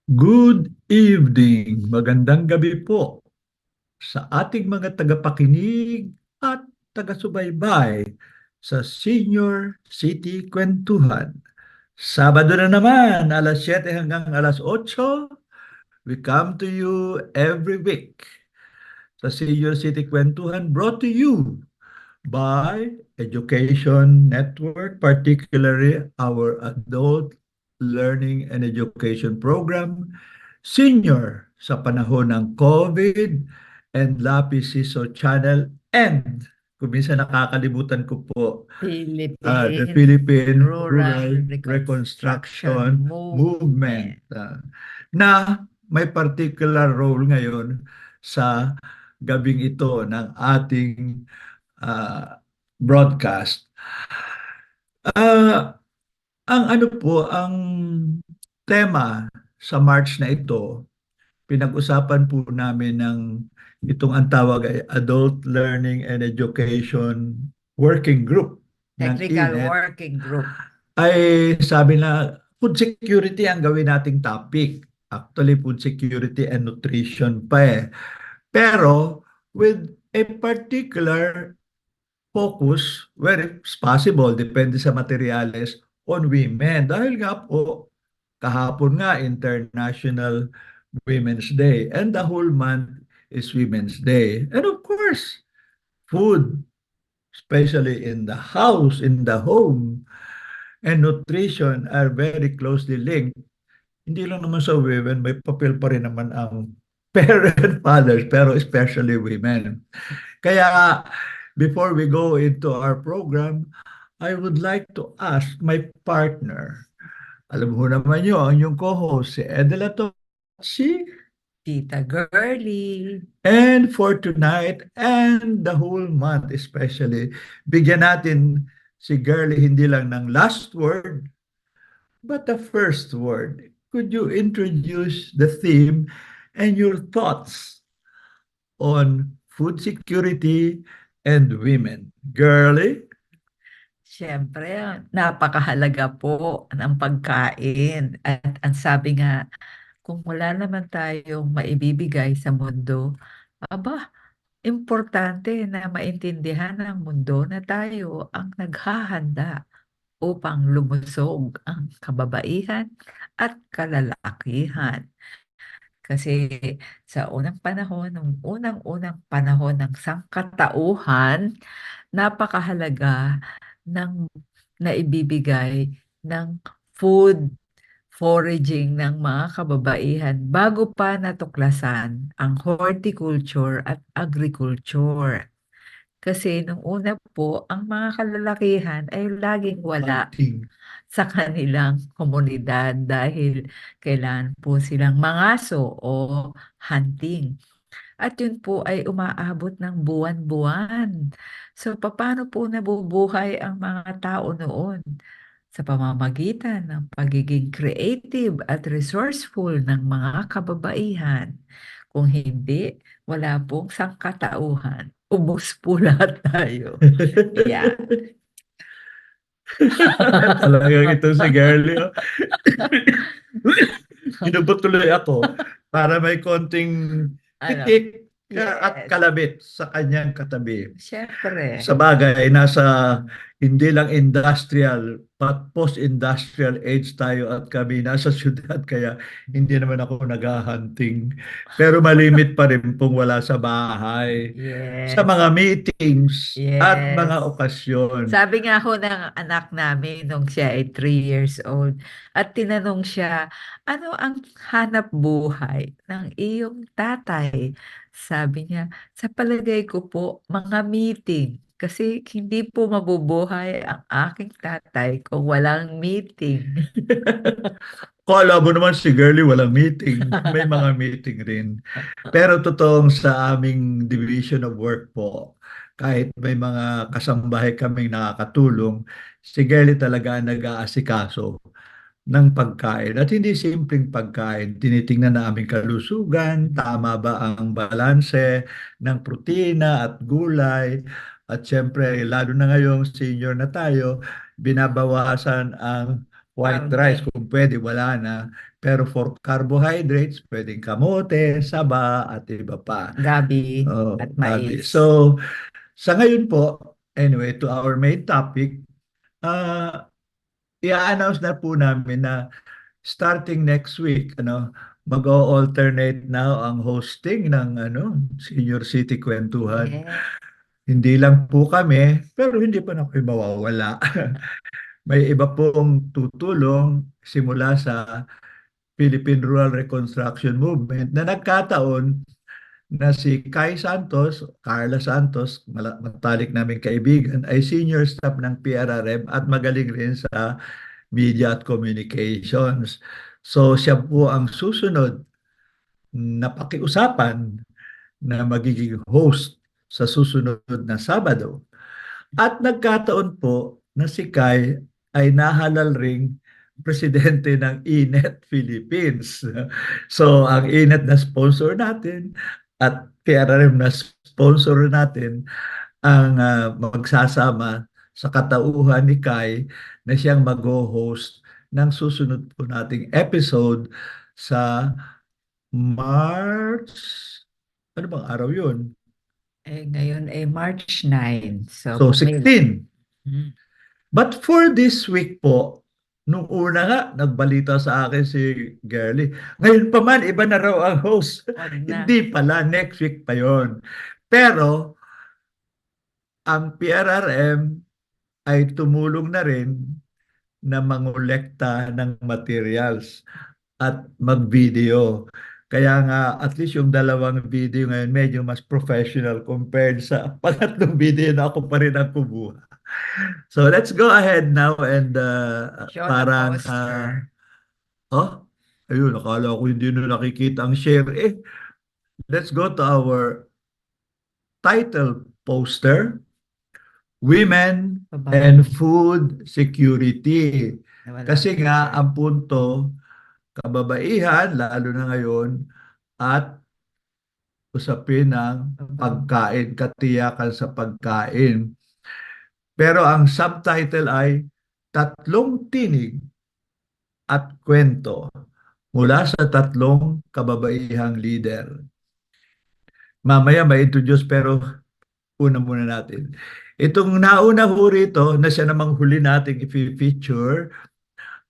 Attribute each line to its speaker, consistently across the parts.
Speaker 1: Good evening, magandang gabi po sa ating mga tagapakinig at taga-subaybay sa Senior City Kwentuhan. Sabado na naman, alas 7 hanggang alas 8, we come to you every week sa Senior City Kwentuhan, brought to you by Education Network, particularly our Adult Learning and Education Program, Senior sa panahon ng COVID, and Lapis Siso Channel, and kung minsan nakakalimutan ko po, the
Speaker 2: Philippine
Speaker 1: Philippine
Speaker 2: Rural
Speaker 1: Rural
Speaker 2: Reconstruction
Speaker 1: Reconstruction Movement,
Speaker 2: Movement.
Speaker 1: na may particular role ngayon sa gabing ito ng ating ah, broadcast. Ah, ang ano po, ang tema sa March na ito, pinag-usapan po namin ng itong ang tawag ay Adult Learning and Education Working Group ng
Speaker 2: Technical
Speaker 1: INET,
Speaker 2: Working Group.
Speaker 1: ay sabi na food security ang gawin nating topic. Actually, food security and nutrition pa eh. Pero with a particular focus where it's possible, depende sa materyales, on women. Dahil nga po, kahapon nga International Women's Day and the whole month is Women's Day. And of course, food, especially in the house, in the home, and nutrition are very closely linked. Hindi lang naman sa women, may papel pa rin naman ang parent fathers, pero especially women. Kaya before we go into our program, I would like to ask my partner. Alam mo naman yun, ang inyong co-host, si Edela Tochi.
Speaker 2: Tita Girly.
Speaker 1: And for tonight and the whole month especially, bigyan natin si Girlie hindi lang ng last word, but the first word. Could you introduce the theme and your thoughts on food security and women? Girlie?
Speaker 2: Siyempre, napakahalaga po ng pagkain. At ang sabi nga, kung wala naman tayong maibibigay sa mundo, aba, importante na maintindihan ng mundo na tayo ang naghahanda upang lumusog ang kababaihan at kalalakihan. Kasi sa unang panahon, nung unang-unang panahon ng sangkatauhan, napakahalaga ng naibibigay ng food foraging ng mga kababaihan bago pa natuklasan ang horticulture at agriculture. Kasi nung una po, ang mga kalalakihan ay laging wala
Speaker 1: Hunting.
Speaker 2: sa kanilang komunidad dahil kailan po silang mangaso o hunting. At yun po ay umaabot ng buwan-buwan. So, paano po nabubuhay ang mga tao noon? Sa pamamagitan ng pagiging creative at resourceful ng mga kababaihan. Kung hindi, wala pong sangkatauhan. Ubus po lahat tayo. Yeah.
Speaker 1: Talagang ito si Girlie. Oh. Inubot tuloy ako para may konting
Speaker 2: Ano?
Speaker 1: pitik at
Speaker 2: Yes.
Speaker 1: kalabit sa kanyang katabi.
Speaker 2: Siyempre.
Speaker 1: Sa bagay, nasa hindi lang industrial, but post-industrial age tayo at kami nasa syudad, kaya hindi naman ako naghahunting. Pero malimit pa rin pong wala sa bahay, sa
Speaker 2: Yes.
Speaker 1: mga meetings at mga
Speaker 2: Yes.
Speaker 1: okasyon.
Speaker 2: Sabi nga ho ng anak namin nung siya ay 3 years old at tinanong siya, ano ang hanap buhay ng iyong tatay? Sabi niya, sa palagay ko po, mga meeting. Kasi hindi po mabubuhay ang aking tatay kung walang meeting.
Speaker 1: Kala mo naman si Girlie walang meeting. May mga meeting rin. Pero totoong sa aming division of work po, kahit may mga kasambahay kaming nakakatulong, si Girlie talaga ang nag-aasikaso ng pagkain. At hindi simpleng pagkain. Tinitingnan na aming kalusugan, tama ba ang balanse ng protina at gulay. At syempre, lalo na ngayong senior na tayo, binabawasan ang white rice
Speaker 2: Karne.
Speaker 1: kung pwede, wala na. Pero for carbohydrates, pwedeng kamote, saba, at iba pa.
Speaker 2: Gabi at
Speaker 1: Oh, gabi.
Speaker 2: mais.
Speaker 1: So, sa ngayon po, anyway, to our main topic, i-announce na po namin na starting next week, mag-alternate na ang hosting ng Senior City Kwentuhan.
Speaker 2: Yeah.
Speaker 1: Hindi lang po kami, pero hindi pa na kayo mawawala. May iba pong tutulong simula sa Philippine Rural Reconstruction Movement na nagkataon na si Kai Santos, Carla Santos, matalik naming kaibigan, ay senior staff ng PRRM at magaling rin sa media at communications. So siya po ang susunod na pakiusapan na magiging host sa susunod na Sabado. At nagkataon po na si Kai ay nahalal ring presidente ng INET Philippines. So ang INET na sponsor natin at PRRM na sponsor natin ang magsasama sa katauhan ni Kai na siyang mag-host ng susunod po nating episode sa March. Ano bang araw yun?
Speaker 2: Ngayon ay March 9. So,
Speaker 1: So,
Speaker 2: kung may...
Speaker 1: 16.
Speaker 2: Hmm,
Speaker 1: But for this week po, nung una nga, nagbalita sa akin si Girlie. Ngayon pa man, iba na raw ang host.
Speaker 2: wag na.
Speaker 1: Hindi pala, next week pa yon. Pero, ang PRRM ay tumulong na rin na mangolekta ng materials at mag-video. Kaya nga, at least yung dalawang video ngayon medyo mas professional compared sa pangatlong video na ako pa rin ang kumuha. So let's go ahead now and
Speaker 2: Show the
Speaker 1: parang,
Speaker 2: poster.
Speaker 1: ayun, akala ko hindi na nakikita ang share. Let's go to our title poster, Women and
Speaker 2: Baba.
Speaker 1: Food Security.
Speaker 2: Wala
Speaker 1: Kasi nga,
Speaker 2: picture.
Speaker 1: ang punto, kababaihan, lalo na ngayon, at usapin ng
Speaker 2: Baba.
Speaker 1: pagkain, katiyakan sa pagkain. Pero ang subtitle ay Tatlong Tinig at Kwento mula sa tatlong kababaihang leader. Mamaya may introduce pero una muna natin. Itong nauna ho rito na siya namang huli nating i-feature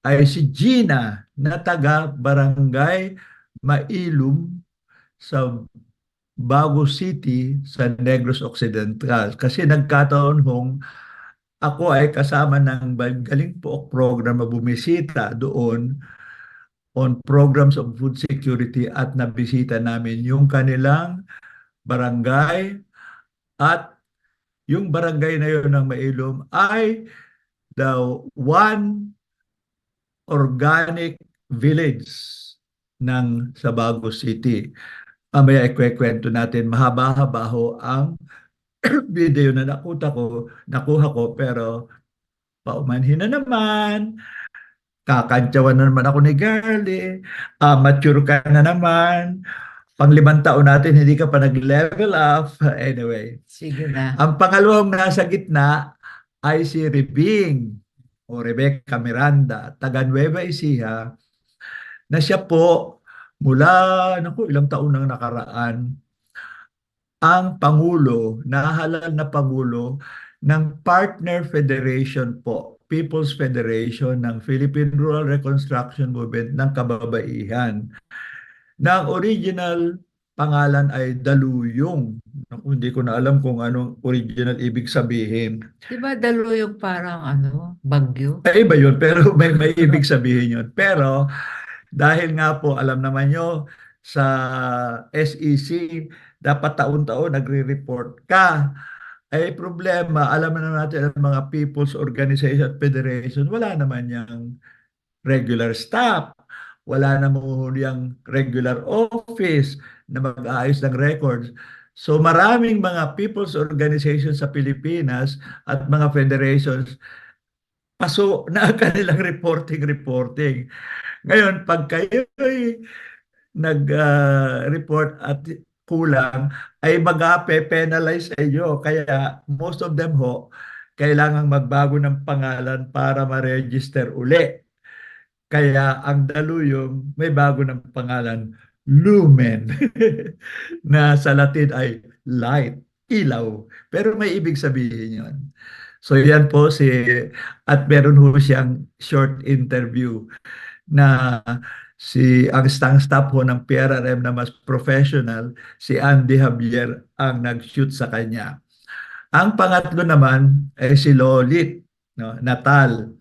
Speaker 1: ay si Gina na taga Barangay Mailum sa Bago City sa Negros Occidental. Kasi nagkataon hong ako ay kasama ng Galing Pook program na bumisita doon on programs of food security at nabisita namin yung kanilang barangay at yung barangay na yun ng Mailom ay the one organic village ng Sabago City. Mamaya ikwekwento natin, mahaba-haba ho ang video na nakuha ko, pero paumanhin na naman. Kakantsawan na naman ako ni Girlie. Mature ka na naman. Pang-5 taon natin, hindi ka pa nag-level up. Anyway,
Speaker 2: Sige na.
Speaker 1: ang pangalawang nasa gitna ay si Rebing o Rebecca Miranda, taga Nueva Ecija, na siya po mula, ilang taon nang nakaraan, ang Pangulo, nahalal na Pangulo ng Partner Federation po, People's Federation ng Philippine Rural Reconstruction Movement ng Kababaihan. Na ang original pangalan ay Daluyong. Naku, hindi ko na alam kung anong original ibig sabihin.
Speaker 2: Di ba dalo yung parang bagyo?
Speaker 1: Iba yun, pero may ibig sabihin yun. Pero dahil nga po, alam naman nyo, sa SEC, dapat taon-taon nagre-report ka. Ay problema, alam na natin ang mga People's Organization at Federation, wala naman yung regular staff. Wala namang yung regular office na mag-aayos ng records. So maraming mga people's organizations sa Pilipinas at mga federations paso na ang kanilang reporting. Ngayon, pag kayo'y nag-report at kulang, ay mag-penalize sa inyo. Kaya most of them ho, kailangang magbago ng pangalan para ma-register uli. Kaya ang Daluyong may bago ng pangalan, Lumen, na sa Latin ay light, ilaw. Pero may ibig sabihin yon. So yan po at meron ho siyang short interview na ang staff ho ng PRRM na mas professional, si Andy Javier ang nag-shoot sa kanya. Ang pangatlo naman ay si Lolit, no, Natal,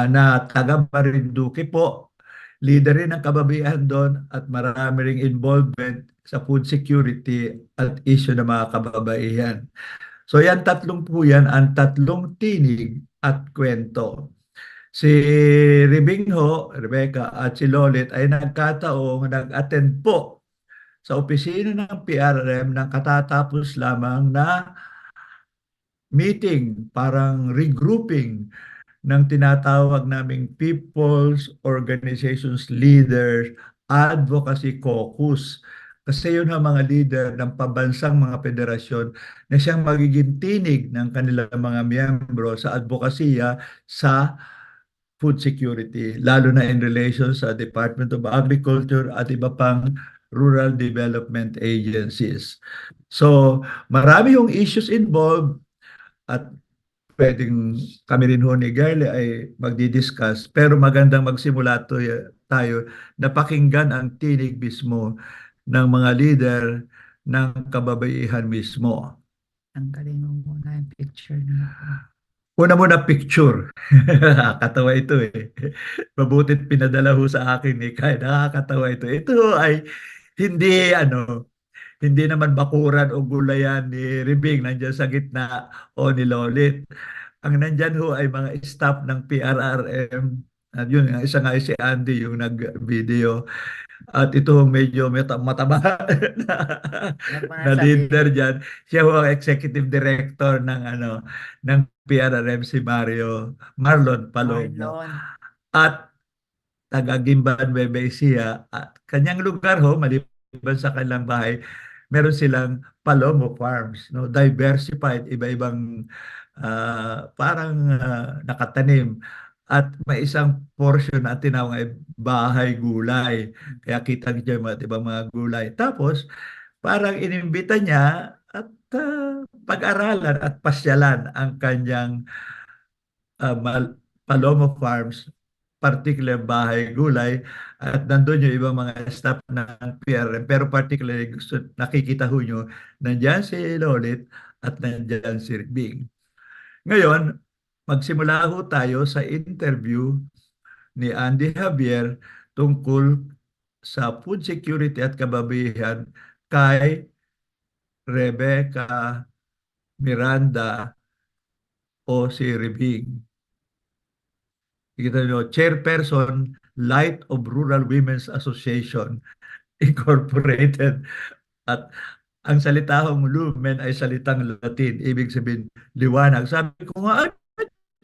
Speaker 1: na taga Marinduque po. Leader rin ng kababayan doon at marami ring involvement sa food security at issue ng mga kababaihan. So yan tatlong po yan, ang tatlong tinig at kwento. Si Rebecca at si Lolit ay nagkataong nag-attend po sa opisina ng PRM ng katatapos lamang na meeting, parang regrouping ng tinatawag naming People's Organizations Leaders Advocacy Caucus. Kasi yun ang mga leader ng pambansang mga federasyon na siyang magiging tinig ng kanilang mga miyembro sa advokasya sa food security, lalo na in relation sa Department of Agriculture at iba pang rural development agencies. So, marami yung issues involved at pwedeng kami rin ho ni Garle ay magdi-discuss, pero magandang magsimula tayo na pakinggan ang tinig mismo ng mga leader ng kababaihan mismo.
Speaker 2: Tanggalin mo muna yung picture natin.
Speaker 1: Una muna picture. Nakakatawa ito eh. Mabutit pinadala ho sa akin eh. Kaya nakakatawa ito. Ito ay hindi naman bakuran o gulayan ni Ribing nandiyan sa gitna o ni Lolit. Ang nandyan ho ay mga staff ng PRRM. At yun, ang isa nga ay si Andy yung nag-video. At ito medyo mataba na,
Speaker 2: Huwag mo na
Speaker 1: na leader
Speaker 2: sabihin.
Speaker 1: dyan. Siya ho ang executive director ng PRRM, si Marlon Palomo.
Speaker 2: Marlon.
Speaker 1: At taga Gimban, Nueva Ecija. At kanyang lugar ho, maliban sa kanilang bahay, meron silang Palomo Farms, no? Diversified, iba-ibang parang nakatanim. At may isang portion na tinawag ay bahay gulay. Kaya kita niyo yung ibang mga gulay. Tapos, parang inimbita niya at pag-aralan at pasyalan ang kanyang Palomo Farms, particular bahay gulay, at nandun yung ibang mga staff ng PRM. Pero particularly nakikita ho nyo, nandyan si Lolit at nandyan si Bing. Ngayon, magsimula ho tayo sa interview ni Andy Javier tungkol sa food security at kababayan kay Rebecca Miranda o si Rebing. Kita nyo, Chairperson, Light of Rural Women's Association Incorporated. At ang salitahong lumen ay salitang Latin, ibig sabihin liwanag. Sabi ko nga,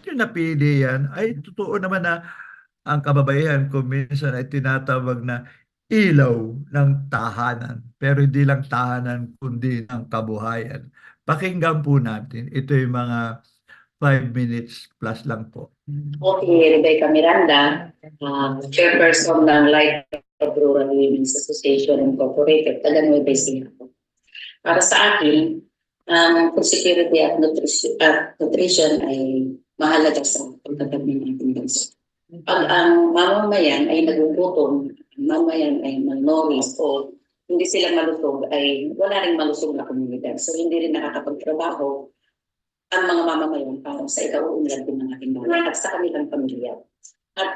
Speaker 1: yung napili yan, ay totoo naman na ang kababayan ko minsan ay tinatawag na ilaw ng tahanan. Pero hindi lang tahanan, kundi ng kabuhayan. Pakinggan po natin. Ito yung mga 5 minutes plus lang po.
Speaker 3: Okay, Rebecca Miranda, chairperson ng Light of Rural Women's Association Incorporated, taga Nueva Ecija. Para sa akin, ang food security at nutrition ay mahalaga sa pagtatag ng ating bansa. Pag ang mamamayan ay nagugutom, mamamayan ay malnourished o hindi sila malusog, ay wala rin malusog na komunidad. So hindi rin nakakapagtrabaho ang mga mamamayan para sa ikauunlad din ng ating bayan at sa kanilang pamilya. At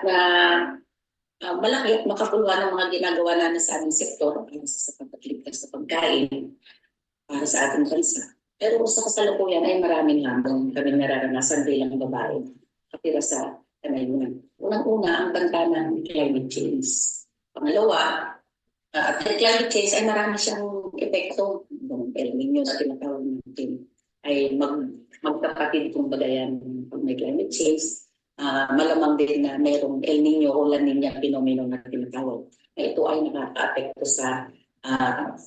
Speaker 3: malaki at makapuluhan ng mga ginagawa namin sa aming sektor para sa pagligtas sa pagkain para sa ating bansa. Pero sa kasalukuyan ay maraming hambang kami nararanasan bilang babae kapira sa kanayunan. Unang-una ang banta ng climate change. Pangalawa, at climate change ay marami siyang epekto. El Niño na tinatawag natin ay magkapatid kung bagayan pag may climate change. Malamang din na mayroong El Niño o La Niña fenomeno na tinatawag. Ito ay nakaka-apekto sa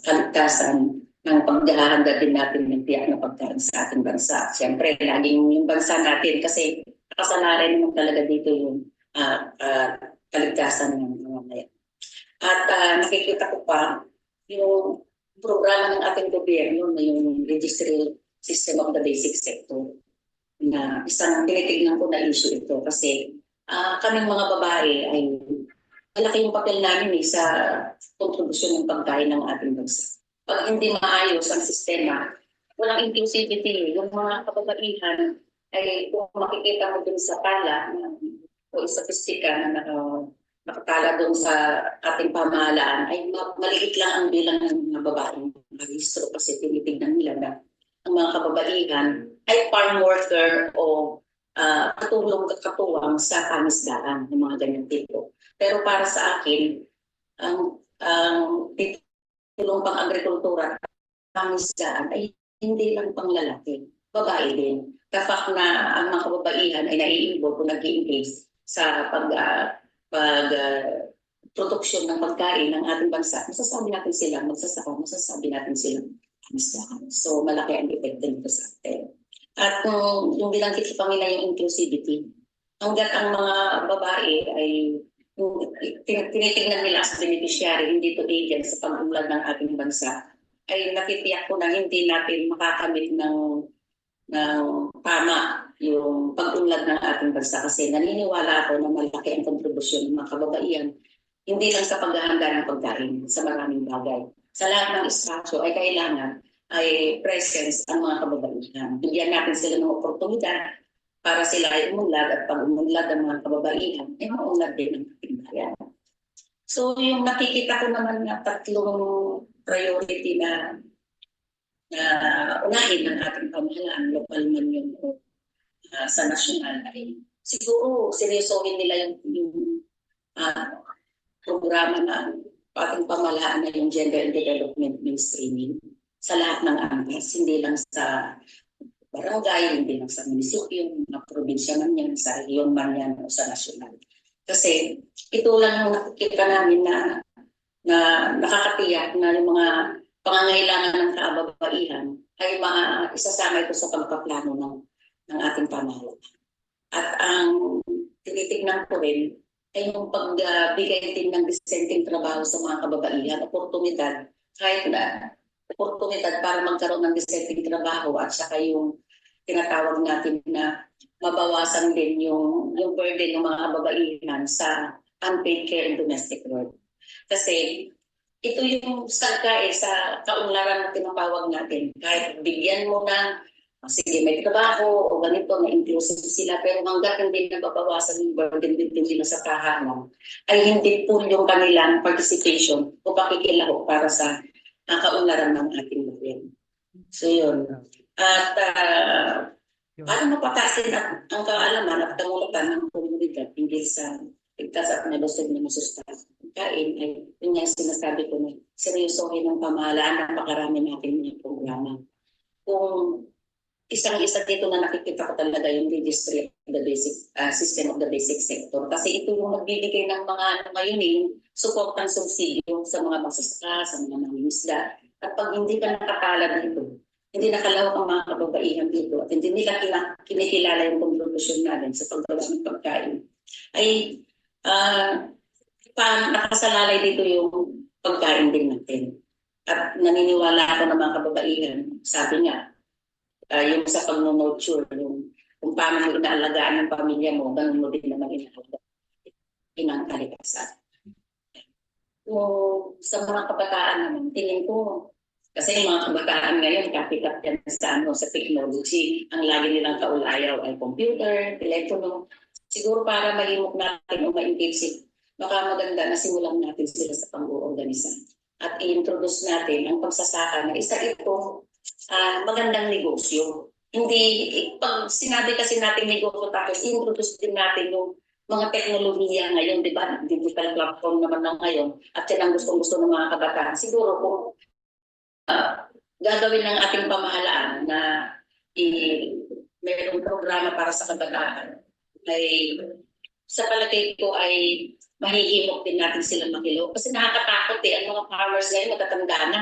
Speaker 3: kaligtasan ng paghahanda din natin ng tiyak na pagkain sa ating bansa. Siyempre, laging yung bansa natin kasi kasalanan naman talaga dito yung kaligtasan ng mamamayan. At nakikita ko pa yung programa ng ating gobyerno na yung Registry System of the Basic Sector na isang tinitignan ko na issue ito kasi kaming mga babae ay malaki yung papel namin sa kontribusyon ng pagkain ng ating bansa. Pag hindi maayos ang sistema, walang inclusivity. Yung mga kababaihan ay kung makikita mo dun sa pala o statistika na nakatala doon sa ating pamahalaan ay maliit lang ang bilang ng mga babaeng registro kasi tinitignan nila na ang mga kababaihan ay farm worker o katuwang sa pamisdaan ng mga ganyang tipo. Pero para sa akin, ang titulong pang agrikultura at pamisdaan ay hindi lang pang lalaki, babae din. Kapak na ang mga kababaihan ay nai-involve o nag-i-engage sa produksyon ng pagkain ng ating bansa, masasabi natin sila magsasaka, masasabi natin sila pamisdaan. So malaki ang epekto nito sa atin. At yung binanggit sa Panginoon yung inclusivity, hanggat ang mga babae ay tinitingnan nila as beneficiary, hindi to agent sa pag-unlad ng ating bansa, ay natitiyak ko na hindi natin makakamit ng tama yung pag-unlad ng ating bansa kasi naniniwala ako na malaki ang kontribusyon ng mga kababaihan, hindi lang sa paghahanda ng pagkain, sa maraming bagay. Sa lahat ng espasyo ay kailangan ay presence ang mga kababaihan. Bigyan natin sila ng oportunidad para sila ay umunlad at pag umunlad ang mga kababaihan, ay maunlad din ang ating bayan. So yung nakikita ko naman na tatlong priority na unahin ng ating pamahalaan, lokal man yun o sa nasyonal ay siguro seryosohin nila yung programa ng ating pamahalaan na yung gender and development mainstreaming sa lahat ng angkas, hindi lang sa barangay, hindi lang sa munisipyo, mga probinsya man yan, sa rehiyon man yan o sa nasyonal. Kasi ito lang yung nakikita namin na nakakatiyak na yung mga pangangailangan ng kababaihan ay isasama ito sa pagpaplano ng ating pamahalaan. At ang tinitignan ko rin ay yung pagbigay din ng disenteng trabaho sa mga kababaihan, oportunidad, kahit na oportunidad para magkaroon ng disenteng trabaho at saka yung tinatawag natin na mabawasan din yung burden ng mga kababaihan sa unpaid care and domestic work. Kasi ito yung salka sa kaunlaran na tinatawag natin. Kahit bigyan mo na, sige may trabaho o ganito, na inclusive sila, pero hanggat hindi nababawasan yung burden din nila sa tahanan, ay hindi po yung kanilang participation o pakikilaho para sa kaunlaran ng ating bayan. So yun. At paano mapatasin ang kaalaman at kamulatan ng komunidad hindi sa ligtas at nalusog na masustansya kain ay yun nga sinasabi ko na seryosohin ng pamahalaan, napakarami natin mga programa. Kung isang-isa dito na nakikita ko talaga yung Registry of the Basic System of the Basic Sector. Kasi ito yung magbibigay ng mga ngayon yung suportang subsidio sa mga magsasaka, sa mga mangingisda. At pag hindi ka nakakala dito, hindi nakalawak ang mga kababaihan dito at hindi nila kinikilala yung kontribusyon natin sa paggawa ng pagkain, ay nakasalalay dito yung pagkain din natin. At naniniwala ako ng mga kababaihan, sabi nga, yung sa pag-nurture, yung kung paano mo inaalagaan ng pamilya mo, ganun mo din naman inaalagaan ng kalikasan. Sa mga kabataan naman, tingin ko, kasi yung mga kabataan ngayon, kapikat yan sa technology, ang lagi nilang kaulayaw ay computer, telepono. Siguro para mahimok natin o ma-engage, baka maganda na simulan natin sila sa pag-uorganisa. At i-introduce natin ang pagsasaka na isa ito magandang negosyo. Hindi, pag sinabi kasi natin negosyo tapos i-introduce din natin yung mga teknolohiya ngayon, di ba? Digital platform naman na ngayon at yan ang gustong-gusto ng mga kabataan. Siguro kung gagawin ng ating pamahalaan na mayroong programa para sa kabataan, ay sa palagay ko ay mahihimok din natin sila makilo. Kasi nakakatakot ang mga farmers ngayon matatanda na.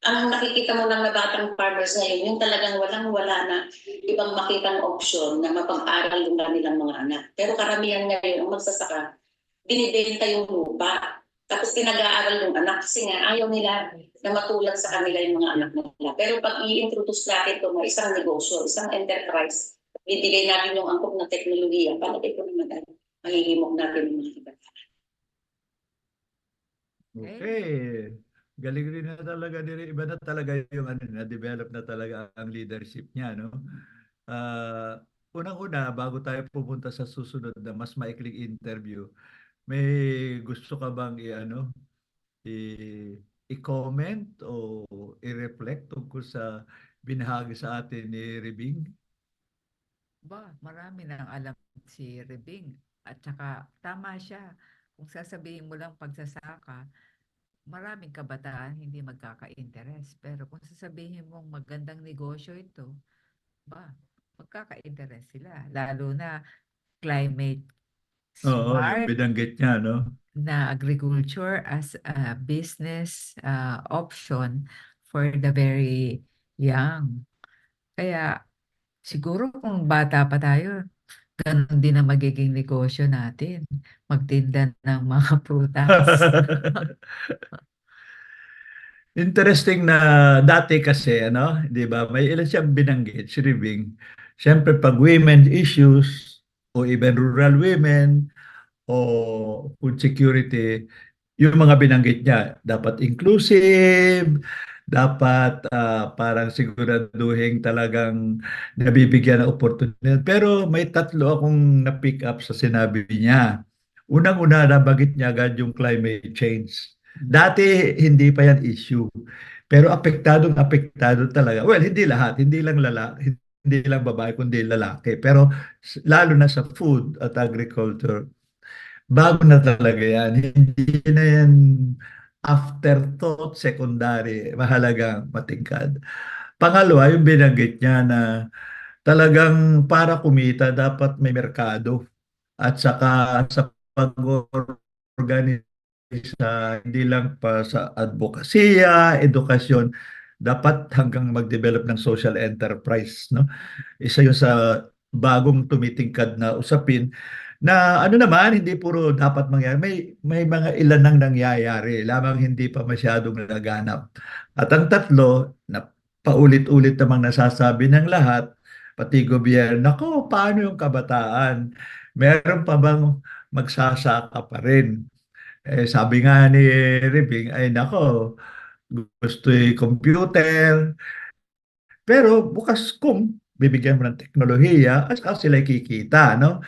Speaker 3: ang nakikita mo lang na batang farmers ngayon, yung talagang walang-wala na ibang makitang option na mapag-aral yung kanilang mga anak. Pero karamihan ngayon, ang magsasaka, binibenta yung lupa. Tapos pinag-aaral yung anak kasi nga ayaw nila na matulad sa kanila yung mga anak nila. Pero pag i-introduce natin ito na isang negosyo, isang enterprise, bibigay natin yung angkop ng teknolohiya, palagay ko naman mahihimok natin yung mga iba.
Speaker 1: Okay. Galing rin na talaga iba na talaga yung na-develop na talaga ang leadership niya, no? Unang-una, bago tayo pupunta sa susunod na mas maikling interview, may gusto ka bang i-comment o i-reflect tungkol sa binahagi sa atin ni Ribing?
Speaker 2: Marami nang alam si Rebing at saka tama siya. Kung sasabihin mo lang pagsasaka, maraming kabataan hindi magkaka-interest. Pero kung sasabihin mong magandang negosyo ito, magkaka-interest sila. Lalo na climate
Speaker 1: Oo, yung
Speaker 2: smart
Speaker 1: binanggit niya, no?
Speaker 2: na agriculture as a business option for the very young. Kaya siguro kung bata pa tayo, ganun din ang magiging negosyo natin. Magtinda ng mga prutas.
Speaker 1: Interesting na dati kasi, 'di ba, may ilan siyang binanggit, si Ribing. Siyempre, pag women issues o even rural women o food security, yung mga binanggit niya, dapat inclusive, dapat parang siguraduhin talagang nabibigyan ng oportunidad. Pero may tatlo akong na-pick up sa sinabi niya. Unang-una, nabanggit niya agad yung climate change. Dati, hindi pa yan issue. Pero apektado talaga. Well, hindi lahat, hindi lang lalaki, hindi lang babae, kundi lalaki. Pero lalo na sa food at agriculture, bago na talaga yan. Hindi na yan afterthought, secondary, mahalagang matingkad. Pangalawa, yung binanggit niya na talagang para kumita, dapat may merkado. At saka sa pag-organize hindi lang pa sa advokasya, edukasyon, dapat hanggang mag-develop ng social enterprise, no? Isa yun sa bagong tumitingkad na usapin na ano naman, hindi puro dapat mangyari. May mga ilan nang nangyayari, lamang hindi pa masyadong naganap. At ang tatlo, na paulit-ulit namang nasasabi ng lahat, pati gobyerno, nako, paano yung kabataan? Meron pa bang magsasaka pa rin? Sabi nga ni Ribing, ay nako, gusto computer, pero bukas kung bibigyan mo ng teknolohiya, at saka sila kikita, no?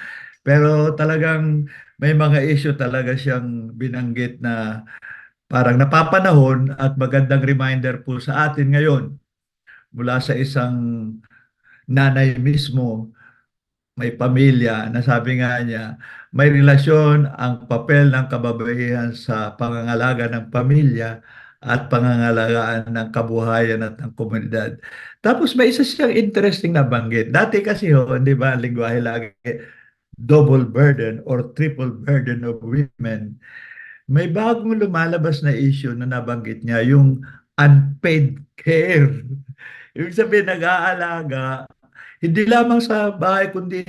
Speaker 1: Pero talagang may mga issue talaga siyang binanggit na parang napapanahon at magandang reminder po sa atin ngayon mula sa isang nanay mismo, may pamilya, na sabi nga niya, may relasyon ang papel ng kababaihan sa pangangalaga ng pamilya at pangangalagaan ng kabuhayan at ng komunidad. Tapos may isa siyang interesting na banggit. Dati kasi di ba, lingwahe lagi, double burden or triple burden of women. May bagong lumalabas na issue na nabanggit niya, yung unpaid care. Ibig sabihin, nag-aalaga, hindi lamang sa bahay, kundi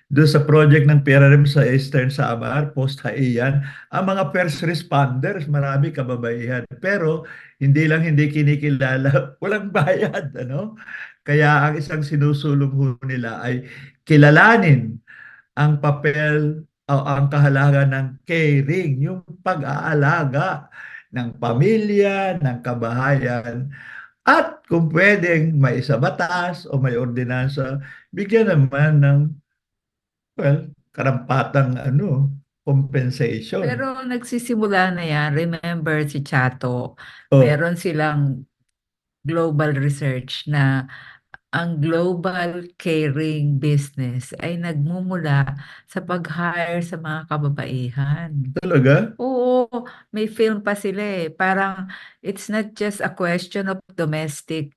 Speaker 1: doon sa project ng PRRM sa Eastern Samar, Post Haiyan, ang mga first responders, marami kababaihan. Pero hindi kinikilala, walang bayad, ano? Kaya ang isang sinusulong ho nila ay kilalanin ang papel o ang kahalagan ng caring, yung pag-aalaga ng pamilya, ng kabahayan, at kung pwedeng may isa batas o may ordinansa, bigyan naman ng, well, karampatang compensation.
Speaker 2: Pero nagsisimula na yan. Remember si Chato,
Speaker 1: O,
Speaker 2: meron silang global research na ang global caring business ay nagmumula sa pag-hire sa mga kababaihan.
Speaker 1: talaga?
Speaker 2: Oo, may film pa sila eh. Parang it's not just a question of domestic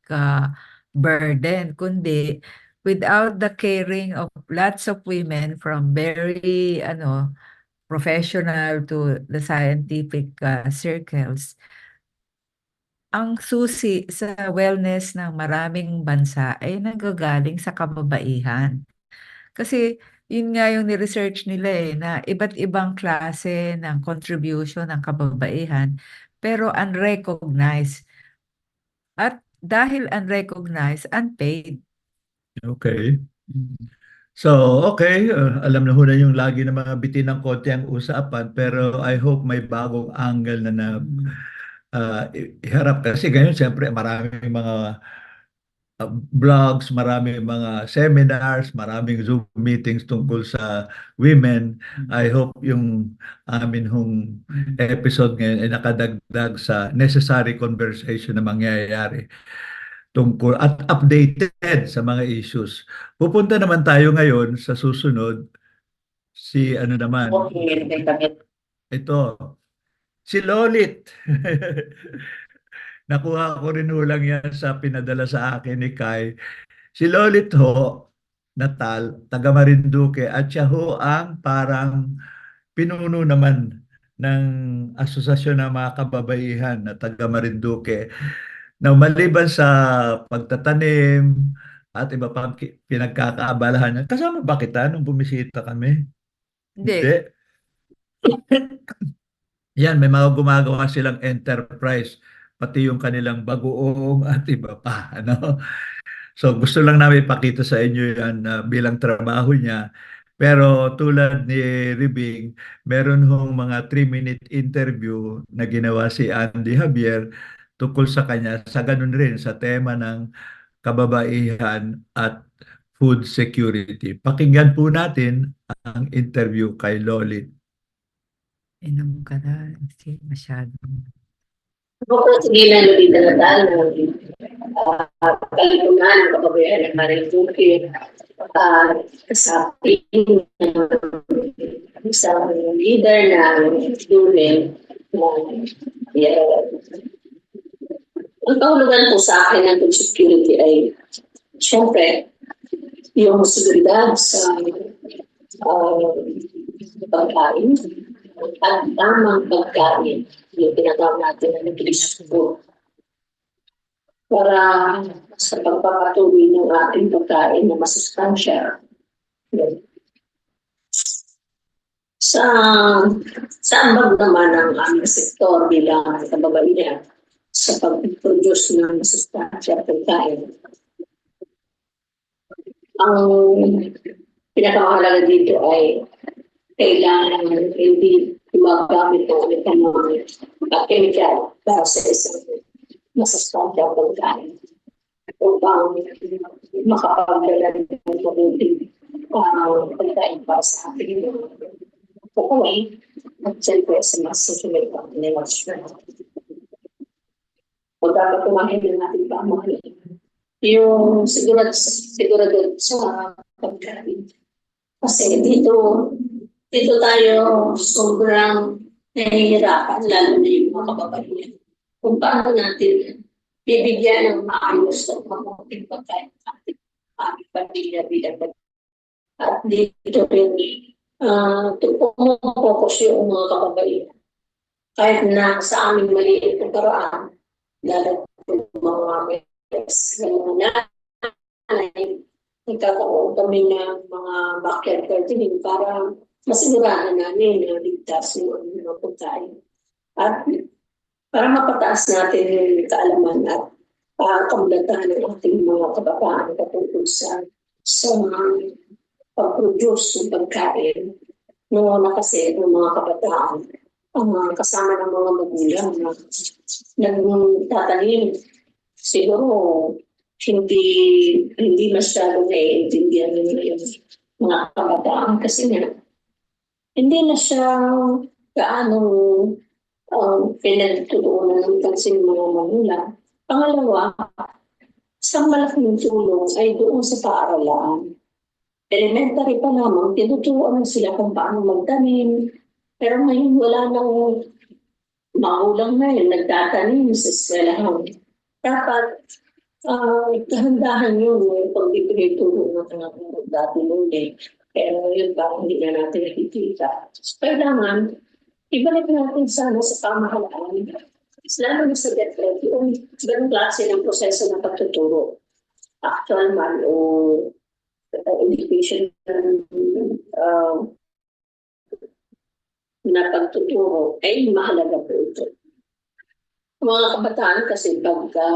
Speaker 2: burden, kundi without the caring of lots of women from very professional to the scientific circles, ang susi sa wellness ng maraming bansa ay nanggagaling sa kababaihan. Kasi yun nga yung ni-research nila na iba't ibang klase ng contribution ng kababaihan pero unrecognized. At dahil unrecognized, unpaid.
Speaker 1: Okay.
Speaker 2: Mm.
Speaker 1: So, okay, alam na ho na yung lagi ng mga bitin ng konti ang usapan, pero I hope may bagong angle na
Speaker 2: Mm.
Speaker 1: iharap kasi ngayon siyempre maraming mga blogs, maraming mga seminars, maraming Zoom meetings tungkol sa women. I hope yung amin hong
Speaker 2: Mm.
Speaker 1: episode ngayon ay nakadagdag sa necessary conversation na mangyayari tungkol at updated sa mga issues. Pupunta naman tayo ngayon sa susunod si ano naman,
Speaker 3: Okay, kami.
Speaker 1: ito, si Lolit. Nakuha ko rin ho lang yan sa pinadala sa akin ni Kai. Si Lolit ho, Natal, taga Marinduque, at siya ho ang parang pinuno naman ng Asosasyon ng mga Kababaihan na taga Marinduque na maliban sa pagtatanim at iba pang pinagkakaabalahan niya. Kasama ba kita nung bumisita kami?
Speaker 2: Hindi.
Speaker 1: Hindi. Yan, may mga gumagawa silang enterprise, pati yung kanilang bagoong at iba pa. Ano? So gusto lang namin ipakita sa inyo yan bilang trabaho niya. Pero tulad ni Ribing, meron hong mga 3-minute interview na ginawa si Andy Javier tungkol sa kanya, sa ganun rin, sa tema ng kababaihan at food security. Pakinggan po natin ang interview kay Lolit.
Speaker 2: Inom ka na. Kasi masyadong.
Speaker 3: Ako po, sige na Lolita Natal, kalipunan ng kababayan ng Marinduque, kasapi isang leader ng student ang kahulugan po sa akin ng food security ay syempre yung seguridad sa pagkain at tamang pagkain yung tinatawag natin na nutrition food para sa pagpapatuloy ng ating pagkain na masustansya. Sa ambag naman ng aming sektor bilang kababaihan sa pag-produce ng masustansya pagkain. Ang pinakamahalaga dito ay kailangan hindi gumagamit ng mga chemical para sa isang masustansya pagkain upang makapagdala ng mabuting pagkain para sa ating buhay at siyempre sa mas susunod ang negosyo. O dapat kumain ng ating pamahalaan. Yung sigurado sa pagkain. Kasi dito tayo sobrang nahihirapan, lalo na yung mga kababaihan. Kung paano natin bibigyan ng maayos at mabuting pagkain sa ating pamilya bilang at dito rin pumupokus yung mga kababaihan. Kahit na sa aming maliit na paraan, lalo yung mga nanay, nagkakaroon kami ng mga backyard gardening para masigurahan namin na ligtas yung mga pagkain. At para mapataas natin yung kaalaman at kamulatan ng ating mga kabataan patungkol sa pag-produce ng pagkain. Noon na kasi ng mga kabataan, ang kasama ng mga magulang na nagtatanim, siguro hindi masyado naiintindihan nila yung mga kabataan kasi nga hindi na siya gaano pinagtutuunan ng pansin mga magulang. Pangalawa, isang malaking tulong ay doon sa paaralan. Elementary pa lamang, tinuturuan sila kung paano magtanim. Pero ngayon wala nang magulang na yun, nagtatanim sa eskwelahan. Dapat kahandahan yun yung pagbibigay tulong ng mga dati noon eh. Pero yun parang hindi na natin nakikita. So, kailangan, ibalik natin sana sa pamahalaan lalo na sa DepEd, yung ganung klase ng proseso ng pagtuturo. Actual man o education uh, na pagtuturo ay mahalaga po ito. Mga kabataan kasi pagka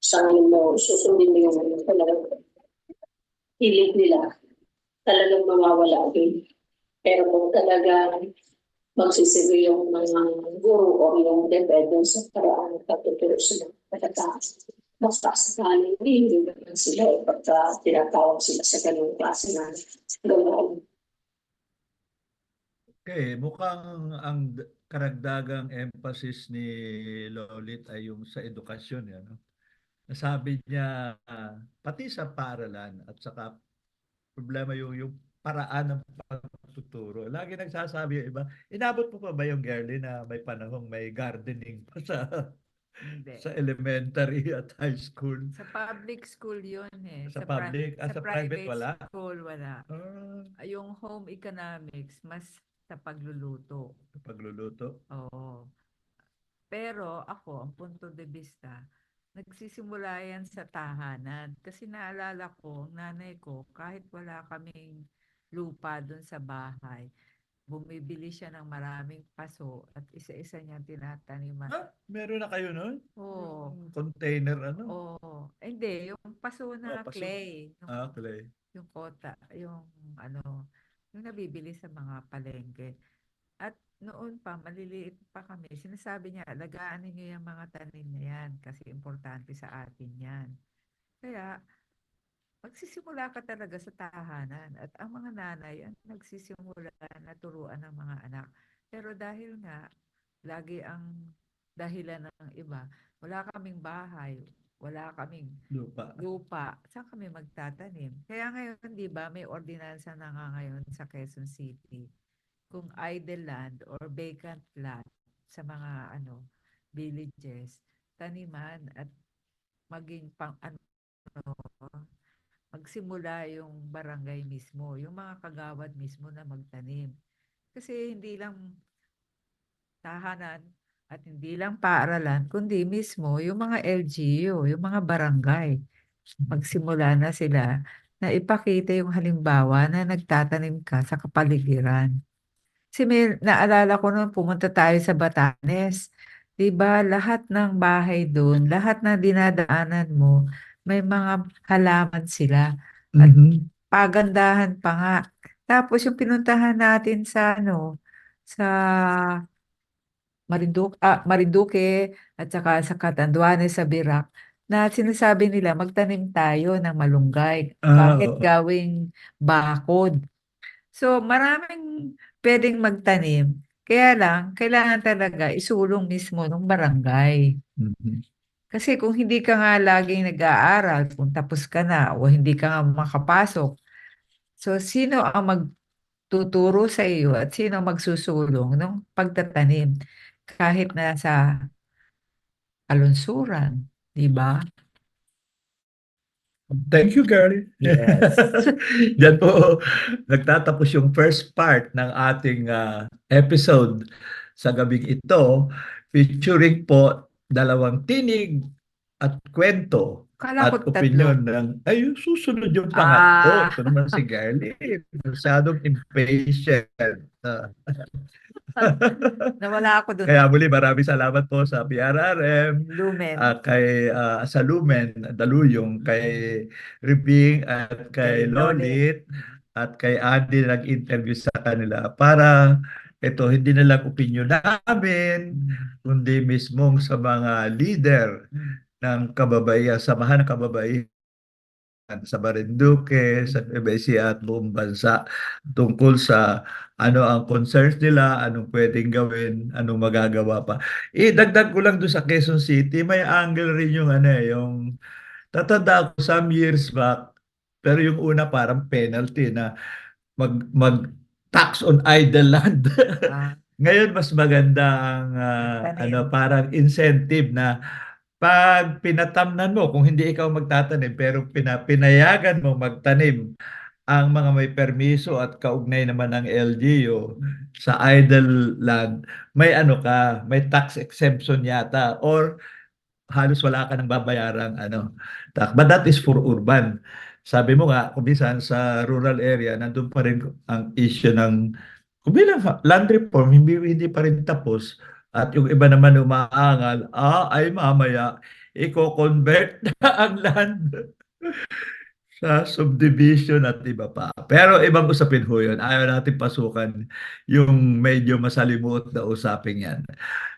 Speaker 3: sa mo, susundin mo yung talagang hilig nila, talagang mawawala din. Pero kung talagang magsisigo yung mga guru o yung DepEd sa paraan ng pagtuturo sa mga kabataan, basta sakaling hindi naman sila pagka tinatawag sila sa ganung klase na gawin.
Speaker 1: Okay, mukhang ang karagdagang emphasis ni Lolit ay yung sa edukasyon. Yan, no? Nasabi niya pati sa paaralan at saka problema yung paraan ng pagtuturo. Lagi nagsasabi yung iba, inabot mo pa ba yung girlie na may panahong may gardening pa sa
Speaker 2: Hindi.
Speaker 1: sa elementary at high school?
Speaker 2: Sa public school yun eh.
Speaker 1: Sa public?
Speaker 2: Sa
Speaker 1: Sa private wala?
Speaker 2: school wala.
Speaker 1: Ah,
Speaker 2: Yung home economics, mas sa pagluluto.
Speaker 1: sa pagluluto?
Speaker 2: Oo. Pero ako, ang punto de vista, nagsisimula yan sa tahanan. Kasi naalala ko, ang nanay ko, kahit wala kaming lupa doon sa bahay, bumibili siya ng maraming paso at isa-isa niyang tinataniman.
Speaker 1: Meron na kayo nun?
Speaker 2: Oo.
Speaker 1: Yung container ano?
Speaker 2: Oo. Hindi, yung paso na
Speaker 1: paso.
Speaker 2: clay.
Speaker 1: Clay.
Speaker 2: Yung kota, yung ano, yung nabibili sa mga palengke. At noon pa, maliliit pa kami, sinasabi niya, alagaan niyo yung mga tanim na yan kasi importante sa atin yan. Kaya, magsisimula ka talaga sa tahanan at ang mga nanay ang nagsisimula na turuan ng mga anak. Pero dahil nga, lagi ang dahilan ng iba, wala kaming bahay, wala kaming lupa, saan kami magtatanim? Kaya ngayon, di ba, may ordinansa na nga ngayon sa Quezon City kung idle land or vacant lot sa mga villages, taniman at maging magsimula yung barangay mismo, yung mga kagawad mismo na magtanim. Kasi hindi lang tahanan at hindi lang paaralan, kundi mismo yung mga LGU, yung mga barangay. Magsimula na sila na ipakita yung halimbawa na nagtatanim ka sa kapaligiran. Kasi may naalala ko noon pumunta tayo sa Batanes. 'Di ba lahat ng bahay doon, lahat ng dinadaanan mo, may mga halaman sila at pagandahan pa nga. Tapos yung pinuntahan natin sa sa Marinduque at saka sa Catanduanes sa Birac na sinasabi nila magtanim tayo ng malunggay kahit
Speaker 1: Oo.
Speaker 2: gawing bakod. So, maraming pwedeng magtanim. Kaya lang, kailangan talaga isulong mismo ng barangay. Kasi kung hindi ka nga laging nag-aaral, kung tapos ka na o hindi ka nga makapasok, so sino ang magtuturo sa iyo at sino ang magsusulong ng pagtatanim kahit nasa alunsuran, di ba?
Speaker 1: Thank you, girlie.
Speaker 2: Yes.
Speaker 1: Yan po, nagtatapos yung first part ng ating episode sa gabing ito, featuring po dalawang tinig at kwento
Speaker 2: Kala ko
Speaker 1: at opinion ng, susunod yung pangatlo. Ito naman si Girlie, masyadong impatient.
Speaker 2: Nawala ako doon.
Speaker 1: Kaya muli maraming salamat po sa PRRM,
Speaker 2: Lumen.
Speaker 1: kay sa Lumen, Daluyong, kay Ribing at kay Lolit at kay Andy na nag-interview sa kanila para ito hindi na lang opinion namin kundi mismong sa mga leader ng kababaihan, samahan ng kababaihan sa Marinduque, sa PBC at buong bansa tungkol sa ano ang concerns nila, anong pwedeng gawin, anong magagawa pa. Dagdag ko lang doon sa Quezon City, may angle rin yung yung tatanda ko some years back, pero yung una parang penalty na mag tax on idle land. Ngayon mas maganda ang parang incentive na pag pinatamnan mo, kung hindi ikaw magtatanim, pero pinayagan mo magtanim ang mga may permiso at kaugnay naman ng LGU sa idle land, may ano ka, may tax exemption yata or halos wala ka nang babayarang ano, tax. But that is for urban. Sabi mo nga, kung minsan sa rural area, nandun pa rin ang issue ng kung bilang land reform, hindi pa rin tapos. At yung iba naman umaangal, ay mamaya, i-convert na ang land sa subdivision at iba pa. Pero ibang usapin ho yun. Ayaw natin pasukan yung medyo masalimuot na usapin yan.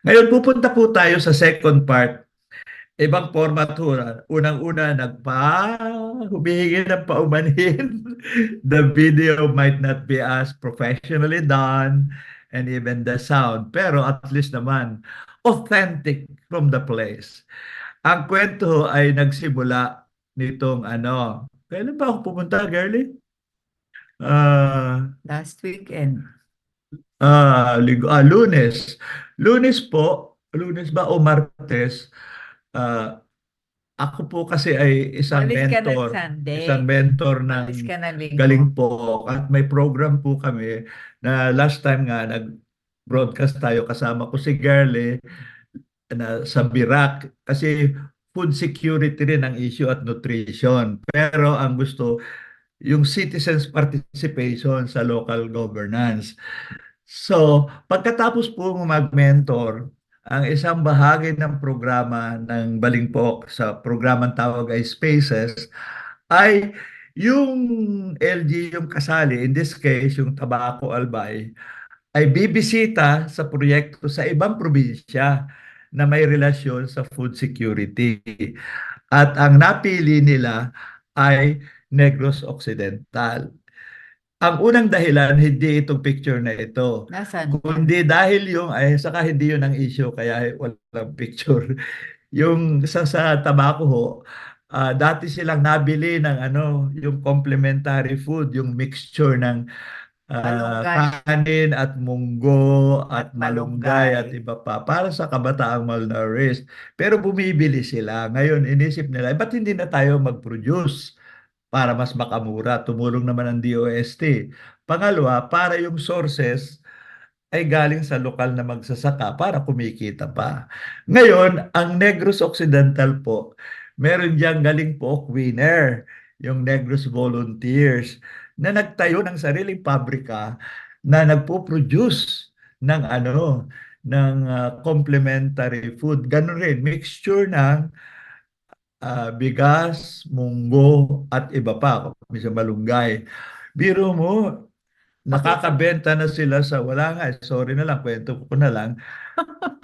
Speaker 1: Ngayon, pupunta po tayo sa second part. Ibang format ho. Unang-una, humihingi ng paumanhin. The video might not be as professionally done and even the sound. Pero at least naman, authentic from the place. Ang kwento ay nagsimula nitong ano, kailan ba ako pumunta, girlie? Ah,
Speaker 2: Last weekend.
Speaker 1: Lunes. Lunes po, Lunes ba o Martes? Ah, ako po kasi ay
Speaker 2: Umalis ka ng Sunday.
Speaker 1: isang mentor
Speaker 2: Umalis
Speaker 1: ng
Speaker 2: ka ng Linggo.
Speaker 1: Galing po at may program po kami na last time nga nag-broadcast tayo kasama ko si Girlie na sa Birac kasi food security rin ang issue at nutrition. Pero ang gusto yung citizens participation sa local governance. So, pagkatapos po mag-mentor, ang isang bahagi ng programa ng Balingpok sa programang tawag ay Spaces ay yung LG yung kasali, in this case yung Tabaco Albay, ay bibisita sa proyekto sa ibang probinsya na may relasyon sa food security. At ang napili nila ay Negros Occidental. Ang unang dahilan, hindi itong picture na ito.
Speaker 2: Nasaan ka?
Speaker 1: Kundi dahil saka hindi yun ang issue, kaya walang picture. Yung sa Tabaco ho, dati silang nabili ng yung complementary food, yung mixture ng
Speaker 2: Malunggay.
Speaker 1: kanin at munggo at
Speaker 2: At
Speaker 1: malunggay
Speaker 2: malunggay.
Speaker 1: at iba pa para sa kabataang malnourished. Pero bumibili sila. Ngayon, inisip nila, ba't hindi na tayo mag-produce para mas makamura? Tumulong naman ang DOST. Pangalawa, para yung sources ay galing sa lokal na magsasaka para kumikita pa. Ngayon, ang Negros Occidental po, meron diyang galing po winner, yung Negros Volunteers, na nagtayo ng sariling pabrika na nagpo-produce ng complementary food. Ganun rin, mixture ng bigas, munggo at iba pa, minsan malunggay. Biro mo, nakakabenta na sila sa wala nga, sorry na lang, kwento ko na lang.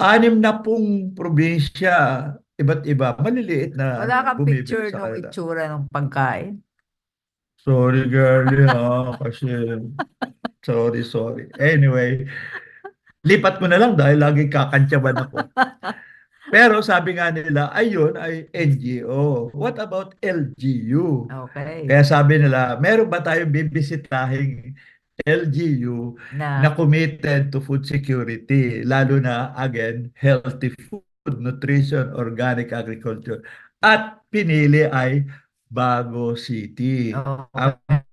Speaker 1: 60 probinsya, iba't iba, maliliit na
Speaker 2: Wala kang
Speaker 1: bumibili
Speaker 2: picture
Speaker 1: sa
Speaker 2: ng
Speaker 1: kanila.
Speaker 2: itsura ng pagkain.
Speaker 1: Sorry, girlie, kasi sorry. Anyway, lipat ko na lang dahil lagi kakantyaban ako. Pero sabi nga nila, ayun ay NGO. What about LGU?
Speaker 2: Okay.
Speaker 1: Kaya sabi nila, meron ba tayong bibisitahing LGU na
Speaker 2: Na
Speaker 1: committed to food security, lalo na, again, healthy food, nutrition, organic agriculture. At pinili ay Bago City. Ang
Speaker 2: okay.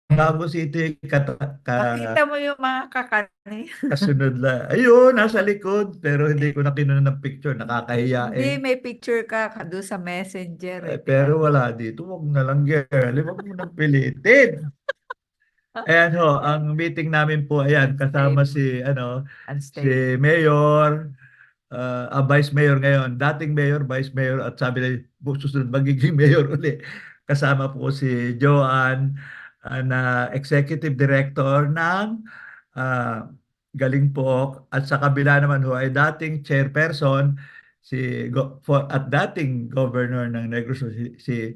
Speaker 1: Bago City
Speaker 2: Nakita mo yung mga kakani.
Speaker 1: kasunod lang. Ayun, nasa likod, pero hindi ko na kinuha ng picture, nakakahiya
Speaker 2: Hindi,
Speaker 1: eh.
Speaker 2: may picture ka doon sa messenger.
Speaker 1: Pero wala dito, wag na lang girl, wag mo nang pilitin. Ayan ho, ang meeting namin po, ayan, kasama si
Speaker 2: Unstable.
Speaker 1: Mayor, Vice Mayor ngayon, dating Mayor, Vice Mayor, at sabi na susunod magiging Mayor uli. Kasama po si Joanne, na Executive Director ng ah, Galingpok, at sa kabila naman ho ay dating Chairperson at dating Governor ng Negros, si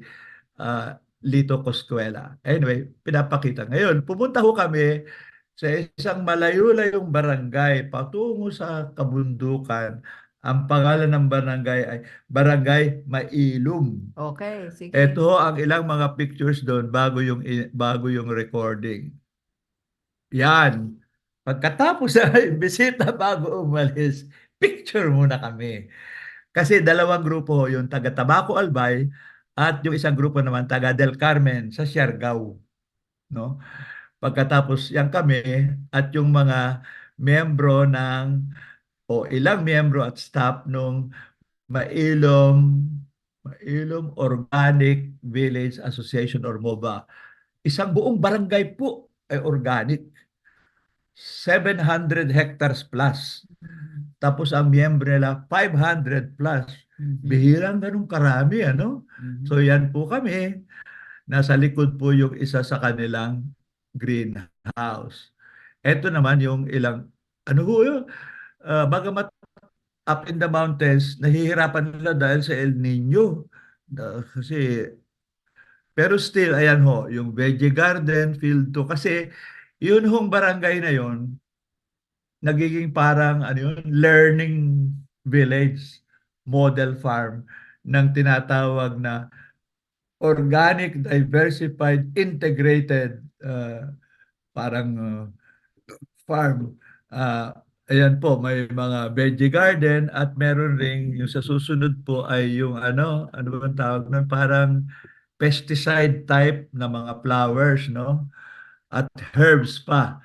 Speaker 1: Lito Coscuela. Anyway, pinapakita. Ngayon, pumunta ho kami sa isang malayo-layong barangay patungo sa kabundukan. Ang pangalan ng barangay ay Barangay Mailum.
Speaker 2: Okay, sige.
Speaker 1: Ito ang ilang mga pictures doon bago yung recording. Yan. Pagkatapos na bisita bago umalis, picture muna kami. Kasi dalawang grupo ho, yung taga Tabaco Albay at yung isang grupo naman taga Del Carmen sa Siargao. no? Pagkatapos yan kami at yung mga miyembro o ilang miyembro at staff nung Mailom Mailom Organic Village Association or MOVA. Isang buong barangay po ay organic. 700 hectares plus. Tapos ang miyembro nila 500 plus. Bihirang ganun karami, ano? So yan po kami. Nasa likod po yung isa sa kanilang greenhouse. Ito naman yung ilang, ano ho yun? Bagamat up in the mountains, nahihirapan nila dahil sa El Nino. Kasi, pero still, ayan ho, yung veggie garden, field to. Kasi, yun hong barangay na yun, nagiging parang ano yun, learning village, model farm, ng tinatawag na organic, diversified, integrated parang farm. Ayan po, may mga veggie garden at meron ring yung sa susunod po ay yung ano ba ang tawag nun? Parang pesticide type na mga flowers, no? At herbs pa.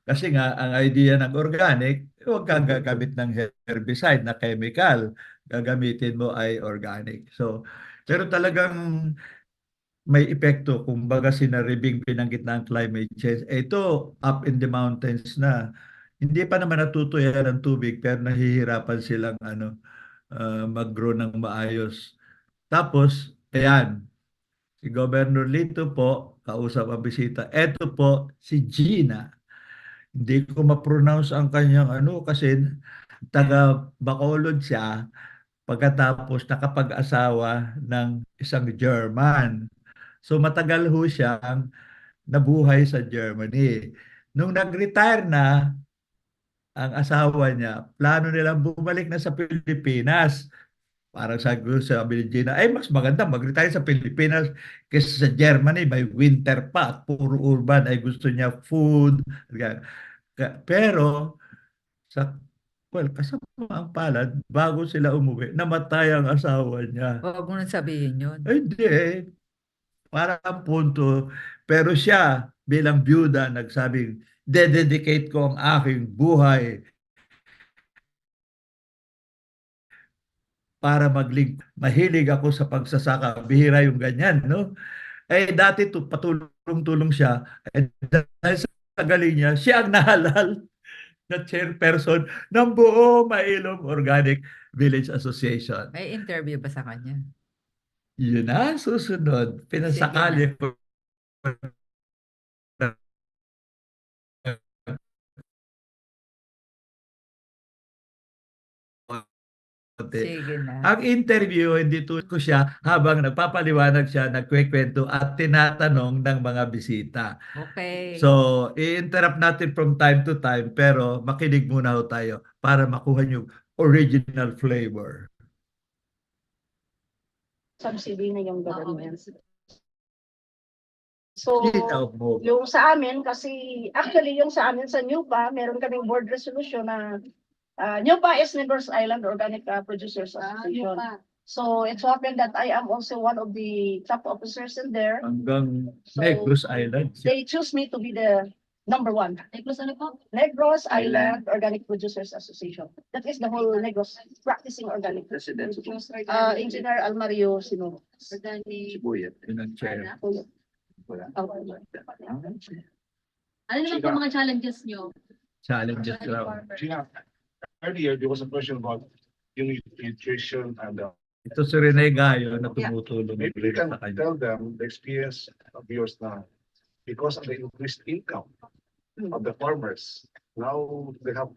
Speaker 1: Kasi nga, ang idea ng organic, huwag kang gagamit ng herbicide na chemical. Gagamitin mo ay organic. So, pero talagang may epekto. Kumbaga sinaribing pinanggit na ang climate change. Ito, up in the mountains na. Hindi pa naman natutuya ng tubig pero nahihirapan silang mag-grow ng maayos. Tapos, ayan, si Governor Lito po, kausap ang bisita. Ito po, si Gina. Hindi ko ma-pronounce ang kanyang kasi taga Bacolod siya pagkatapos nakapag-asawa ng isang German. So matagal ho siyang nabuhay sa Germany. Nung nag-retire na ang asawa niya, plano nilang bumalik na sa Pilipinas. Parang sabi ni Gina, ay mas maganda mag-retire sa Pilipinas kaysa sa Germany, may winter pa at puro urban, ay gusto niya food. Pero, kasama ang palad, bago sila umuwi, namatay ang asawa niya.
Speaker 2: Huwag mo nang sabihin yun.
Speaker 1: Ay, hindi. Parang punto. Pero siya, bilang byuda, nagsabing, dededicate ko ang aking buhay para mahilig ako sa pagsasaka. Bihira yung ganyan, no? Eh, dati patulong-tulong siya. Eh, dahil sa galing niya, siya ang nahalal na chairperson ng buo Mailom Organic Village Association.
Speaker 2: May interview ba sa kanya?
Speaker 1: Yun na, susunod. Pinasakali ko
Speaker 2: Sige na.
Speaker 1: ang interview, hindi tulad ko siya habang nagpapaliwanag siya, nagkwekwento at tinatanong ng mga bisita.
Speaker 2: Okay.
Speaker 1: So, i-interrupt natin from time to time pero makinig muna ho tayo para makuha yung original flavor.
Speaker 4: Subsidy na yung government. So,
Speaker 1: Sinaw mo.
Speaker 4: yung sa amin, kasi actually yung sa amin sa NUPA, meron kaming board resolution na NUPA is Negros Island Organic Producers Association. So, it's happened that I am also one of the top officers in there.
Speaker 1: Hanggang
Speaker 4: So,
Speaker 1: Negros Island.
Speaker 4: They choose me to be the number one. Negros ano po? Negros Island Organic Producers Association. That is the whole Negros practicing organic. Engineer Almario Sino.
Speaker 1: Sibuyat. Yun ang chair.
Speaker 5: Ano naman po mga challenges nyo?
Speaker 1: Challenges raw.
Speaker 6: Gina, earlier there was a question about yung nutrition and
Speaker 1: Ito si Rene Gayo na tumutulong
Speaker 6: maybe you can
Speaker 1: sa kanya.
Speaker 6: tell them the experience of yours now because of the increased income of the farmers. Now they have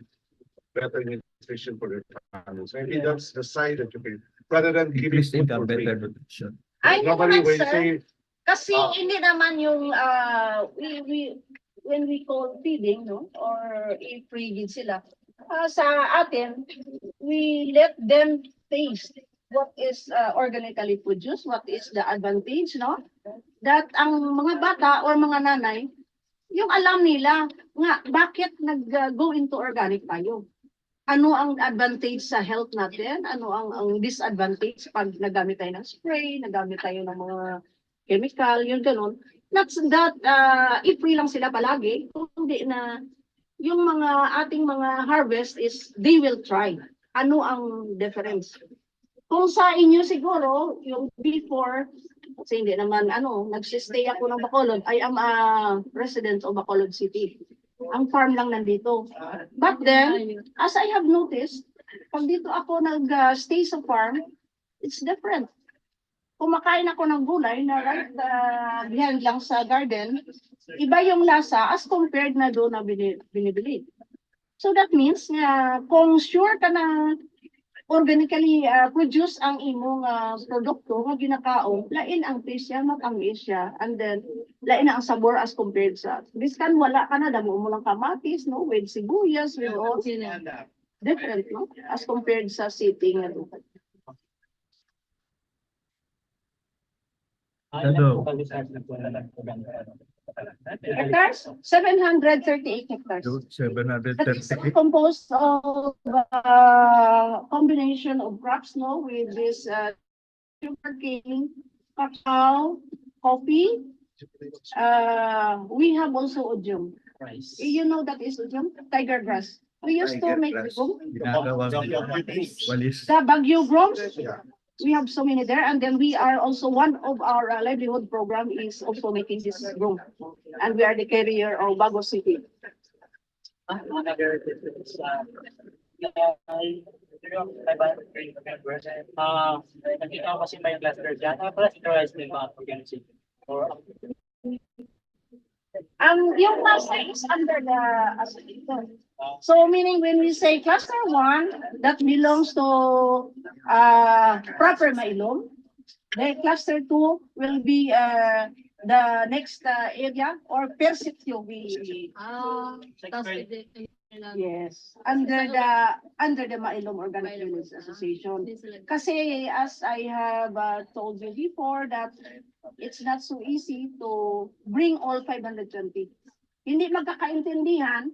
Speaker 6: better nutrition for their families. Maybe
Speaker 4: Yeah.
Speaker 6: that's the side that you can rather than giving
Speaker 1: Increased
Speaker 6: food
Speaker 1: income,
Speaker 6: for free.
Speaker 1: better nutrition.
Speaker 4: Ay,
Speaker 6: Normally
Speaker 4: naman,
Speaker 6: when you
Speaker 4: sir.
Speaker 6: say
Speaker 4: Kasi
Speaker 6: Ah.
Speaker 4: hindi naman yung when we call feeding, no, or i-feed sila, sa atin, we let them taste what is organically produced, what is the advantage, no? That ang mga bata or mga nanay, yung alam nila nga bakit nag-go into organic tayo. Ano ang advantage sa health natin? Ano ang disadvantage pag nagamit tayo ng spray, nagamit tayo ng mga chemical, yun ganun. not that i-free lang sila palagi, kundi na yung mga ating mga harvest is they will try. Ano ang difference? Kung sa inyo siguro, yung before, kasi hindi naman, nagsistay ako ng Bacolod, I am a resident of Bacolod City. Ang farm lang nandito. But then, as I have noticed, pag dito ako nag-stay sa farm, it's different. Kumakain ako ng gulay na right behind lang sa garden, iba yung lasa as compared na doon na binibili. So that means nga, kung sure ka na organically produce ang imong produkto nga ginakaon, lain ang taste siya, matamis siya, and then lain ang sabor as compared sa biskan wala ka na damo mo lang kamatis no with sibuyas with all different no as compared sa city nga lugar.
Speaker 1: Ano?
Speaker 4: Hectares 738 hectares. That is
Speaker 1: 738.
Speaker 4: composed of combination of crops no with this sugarcane, cacao, coffee. We have also ojum. You know that is ojum? Tiger grass. We used to make ojum.
Speaker 1: Ginagawa walis.
Speaker 4: The Baguio groms. We have so many there, and then we are also one of our livelihood program is also making this groom, and we are the carrier of Bago City.
Speaker 7: Nakita ko kasi may cluster dyan. Para ito may mga organization.
Speaker 4: Yung cluster is under the association. So meaning when we say cluster 1, that belongs to proper Mailom. The cluster 2 will be the next area or Persitio. Yes, under the Mailom Organic Village Association. Kasi as I have told you before that it's not so easy to bring all 520. Hindi magkakaintindihan.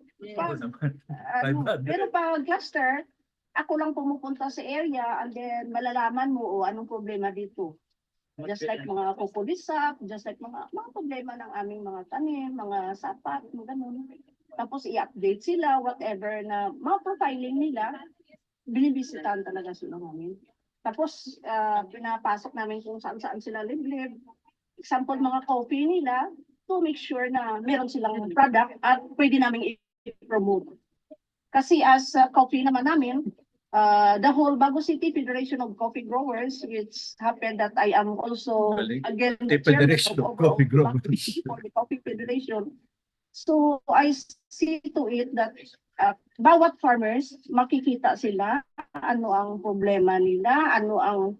Speaker 4: Pero pag cluster, ako lang pumupunta sa area and then malalaman mo anong problema dito. Just like mga kukulisap, just like mga problema ng aming mga tanim, mga sapat, mga ganun. Tapos i-update sila, whatever na mga profiling nila, binibisitan talaga sila namin. Tapos pinapasok namin kung saan-saan sila live. Example, mga coffee nila, to make sure na meron silang product at pwede namin i-promote. Kasi as coffee naman namin, the whole Bago City Federation of Coffee Growers, which happened that I am also again the
Speaker 1: Federation
Speaker 4: chairman
Speaker 1: of Coffee Growers.
Speaker 4: Bago City for the Coffee Federation. So I see to it that bawat farmers makikita sila ano ang problema nila, ano ang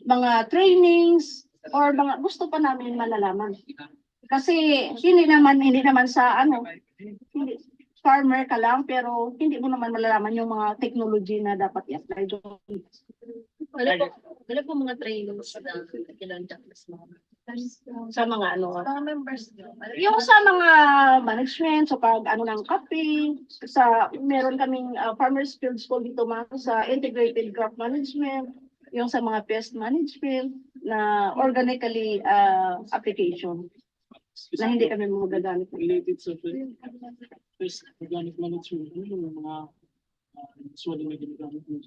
Speaker 4: mga trainings or mga gusto pa namin malalaman. Kasi hindi naman sa hindi, farmer ka lang pero hindi mo naman malalaman yung mga technology na dapat i-apply doon.
Speaker 5: Wala po mga trainings na kailangan
Speaker 4: Sa mga
Speaker 5: members nyo.
Speaker 4: yung sa mga management, so pag ng kape, meron kaming farmers field school dito sa integrated crop management, yung sa mga pest management na organically application na hindi kami magagamit.
Speaker 7: Related sa first organic management, yung mga usually may ginagamit yung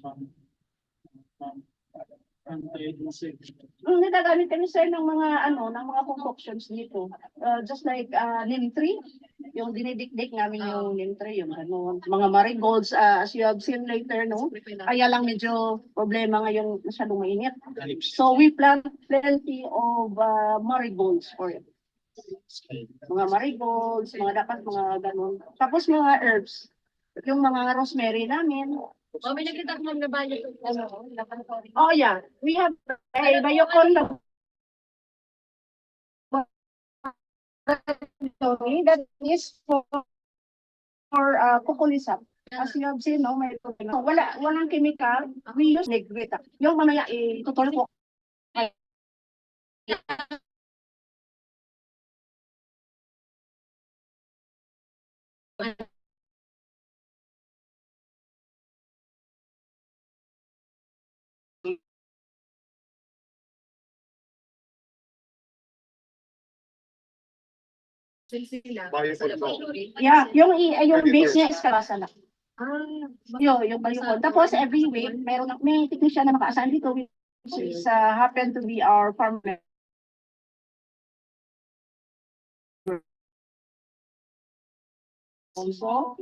Speaker 7: anti-insect.
Speaker 4: Nagagamit kami sir ng mga concoctions dito. Just like neem tree, yung dinidikdik namin yung neem tree, yung mga marigolds, as you have seen later, no? Kaya lang medyo problema ngayon masyadong mainit. So we plant plenty of marigolds for it. Mga marigolds, dapat mga ganun. Tapos mga herbs, yung mga rosemary namin.
Speaker 5: May nakita ko na ba yung
Speaker 4: Oh yeah, we have a Bayocon that is for kukulisap. As you have seen, no, may problema. Walang chemical, we use negrita. Yung mamaya ituturo ko.
Speaker 5: Sila.
Speaker 6: Biocontrol.
Speaker 4: Yeah, yung base niya is Kalasa lang.
Speaker 5: Ah,
Speaker 4: Yung Bayukon. Tapos every week, may technician na naka-assign dito which is happen to be our farmer. Also,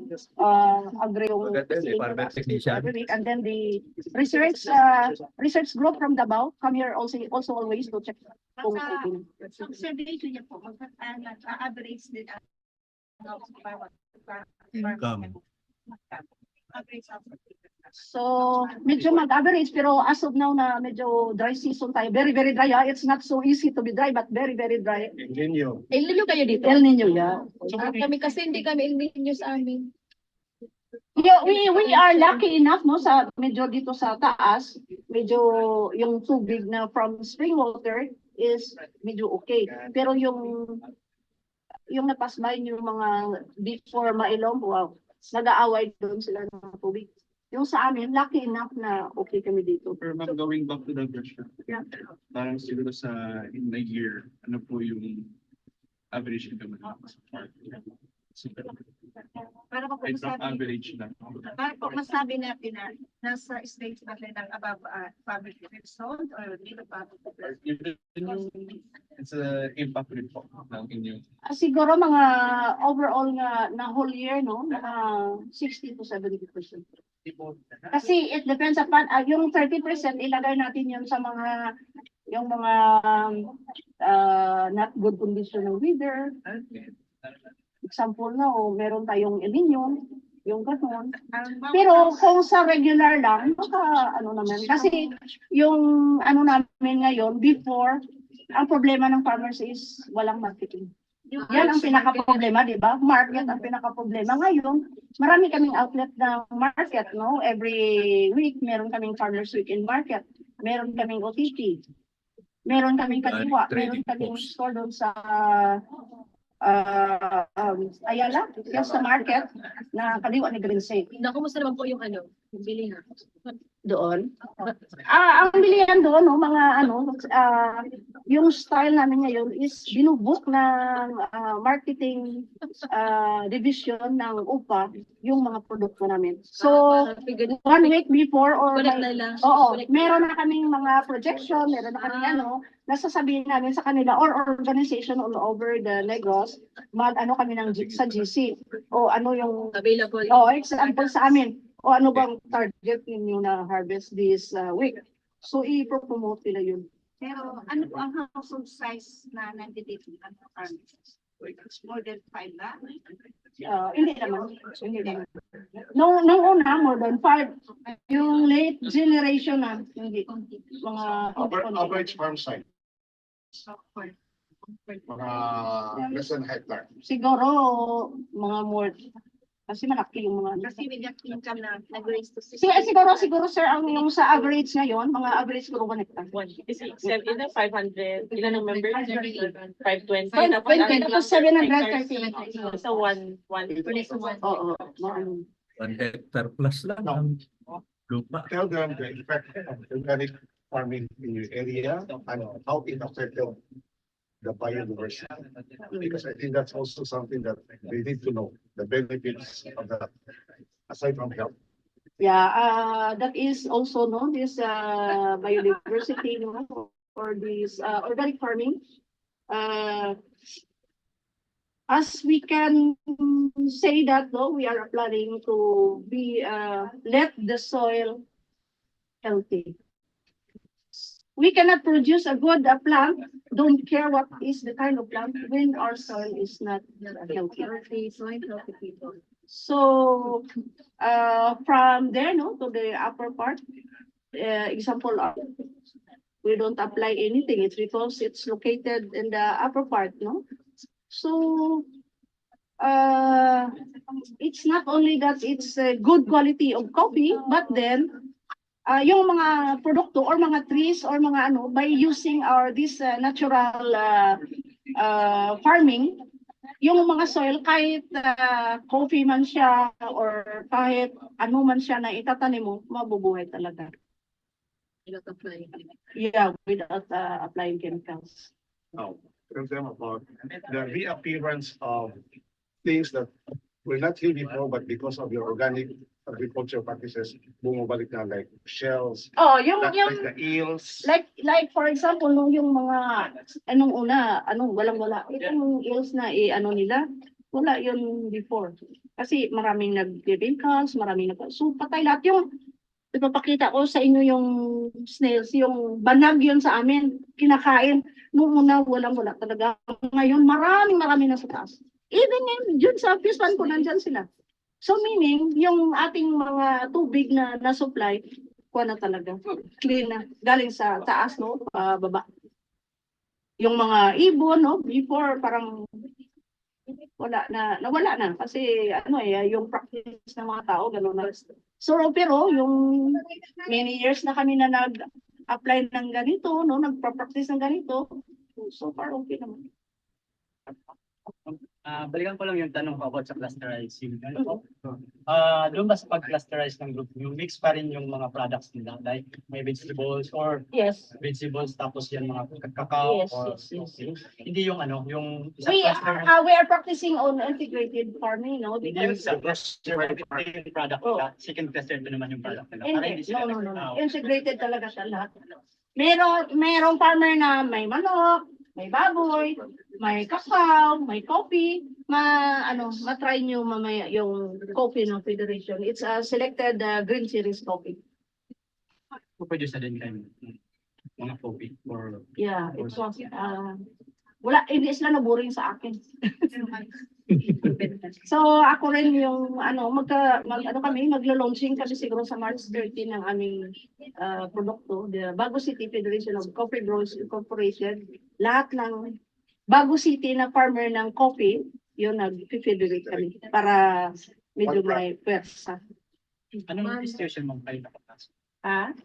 Speaker 4: agree yung
Speaker 1: Maganda yun, farmer technician.
Speaker 4: every week, and then the research group from Davao come here also always to check. Kung
Speaker 5: survey ko niya po, mag-average din ang bawat
Speaker 1: Income.
Speaker 4: So, medyo mag-average, pero as of now na medyo dry season tayo. Very, very dry. It's not so easy to be dry, but very, very dry.
Speaker 6: El Nino.
Speaker 5: El Nino kayo dito?
Speaker 4: El Nino, yeah.
Speaker 5: Kami kasi hindi kami El Nino sa amin.
Speaker 4: Yeah, we are lucky enough, no, sa medyo dito sa taas, medyo yung tubig na from spring water is medyo okay. Pero yung napasbay yung mga before Mailom, wow, nag-aaway doon sila ng tubig. Yung sa amin, lucky enough na okay kami dito.
Speaker 7: Pero ma'am, going back to the question,
Speaker 4: Yeah.
Speaker 7: parang siguro sa in a year, ano po yung average income natin sa farm?
Speaker 5: Para po
Speaker 7: Ay, from
Speaker 5: masabi,
Speaker 7: average lang.
Speaker 5: para po masabi natin na nasa stage natin ng above public result or below public result.
Speaker 7: Yung it's a impact rin po ng inyong
Speaker 4: Siguro mga overall nga na whole year, no, mga 60 to 70%. Kasi it depends upon, yung 30% ilagay natin yun sa mga, yung mga not good condition ng weather. Example na, meron tayong El Nino, yung gano'n. Pero kung sa regular lang, ano naman. Kasi yung ano namin ngayon, before, ang problema ng farmers is walang marketing. Yan ang pinaka-problema, di ba? Market ang pinaka-problema. Ngayon, marami kaming outlet ng market, no? Every week, meron kaming Farmers Weekend Market. Meron kaming OTT. Meron kaming kadiwa. Meron kaming store doon sa Ayala, yung sa market na kaliwa ni Greensafe.
Speaker 5: Kumusta naman po yung ano, yung bilihan?
Speaker 4: Doon. Ang bilihan doon, no, mga ano, yung style namin ngayon is binubuk ng marketing division ng UPA yung mga produkto namin. So, 1 week before or meron na kaming mga projection, meron na kaming ano, nasasabihin namin sa kanila or organization all over the Negros, mag-ano kami sa GC o ano yung
Speaker 5: Available.
Speaker 4: example sa amin. O ano bang target ninyo na harvest this week? So, i-promote nila yun.
Speaker 5: Pero ano po ang household size na nandito ang farmers? More than 5 ba?
Speaker 4: Hindi naman. Hindi naman. Nung una, more than 5. Yung late generation na, hindi. Mga
Speaker 6: Average farm size. Mga less than hectare.
Speaker 4: siguro, mga more. Kasi malaki yung mga.
Speaker 5: Kasi median income na nag-raise to 6.
Speaker 4: Siguro sir, ang yung sa average ngayon, mga average siguro 1 hectare.
Speaker 8: Ilan 500? Ilan ang member? 520.
Speaker 4: 20, tapos 730.
Speaker 8: So, one.
Speaker 4: Oo.
Speaker 1: 1 hectare plus lang ang lupa.
Speaker 6: Tell them the effect of organic farming in your area and how it affected the biodiversity. Because I think that's also something that they need to know, the benefits of that, aside from health.
Speaker 4: Yeah, that is also this biodiversity, or this organic farming. As we can say that, we are planning to be let the soil healthy. We cannot produce a good plant, don't care what is the kind of plant, when our soil is not healthy. So, from there, to the upper part, example, we don't apply anything. It's because it's located in the upper part, So, it's not only that it's a good quality of coffee, but then, yung mga produkto or mga trees or mga by using this natural farming, yung mga soil, kahit coffee man siya or kahit ano man siya na itatanim mo, mabubuhay talaga.
Speaker 5: Without applying.
Speaker 4: Yeah, without applying chemicals.
Speaker 6: Now, tell them about the reappearance of things that were not here before, but because of your organic agriculture practices, bumabalik na like shells,
Speaker 4: Oh, yung
Speaker 6: like the eels.
Speaker 4: like for example nung yung mga anong una, walang-wala. Itong ills na ano nila, wala yun before. Kasi maraming nag-chemicals, maraming so patay lahat yung ipapakita ko sa inyo yung snails, yung banag yun sa amin, kinakain. Nung una, walang-wala talaga. Ngayon, maraming na sa taas. Even yun sa fish pond ko, nandyan sila. So meaning, yung ating mga tubig na supply, kuha na talaga. Clean na. Galing sa taas, no? Baba. Yung mga ibon, no? Before, parang nawala na. Kasi, yung practice ng mga tao, gano'n na. So, pero, yung many years na kami na nag-apply ng ganito, no? Nagpa-practice ng ganito, so far, okay naman.
Speaker 9: Balikan ko lang yung tanong ko about sa clusterizing. Ano po? Doon ba sa pag-clusterize ng group, yung mix pa rin yung mga products nila, like may vegetables or
Speaker 4: Yes.
Speaker 9: vegetables tapos yan mga kakao
Speaker 4: Yes,
Speaker 9: or
Speaker 4: yes.
Speaker 9: hindi yung yung isang
Speaker 4: We
Speaker 9: cluster,
Speaker 4: are practicing on integrated farming, no?
Speaker 9: hindi yung
Speaker 4: Because
Speaker 9: sa cluster yung product nila, second cluster ito naman yung product nila. Para hindi sila
Speaker 4: no. Integrated talaga siya lahat. Merong farmer na may manok, may baboy, may kakao, may coffee, ma-try nyo mamaya yung coffee ng Federation. It's a selected green series coffee.
Speaker 9: produce na din kayo mga coffee or
Speaker 4: Yeah, it was, wala, hindi sila naboring sa akin. So, ako rin yung, maglo-launching kami siguro sa March 13 ng aming produkto, the Bago City Federation of Coffee Growers Incorporated. Lahat ng Bago City na farmer ng coffee, yun, nag-federate kami para medyo may pwersa.
Speaker 9: anong registration mo kayo nakapasok?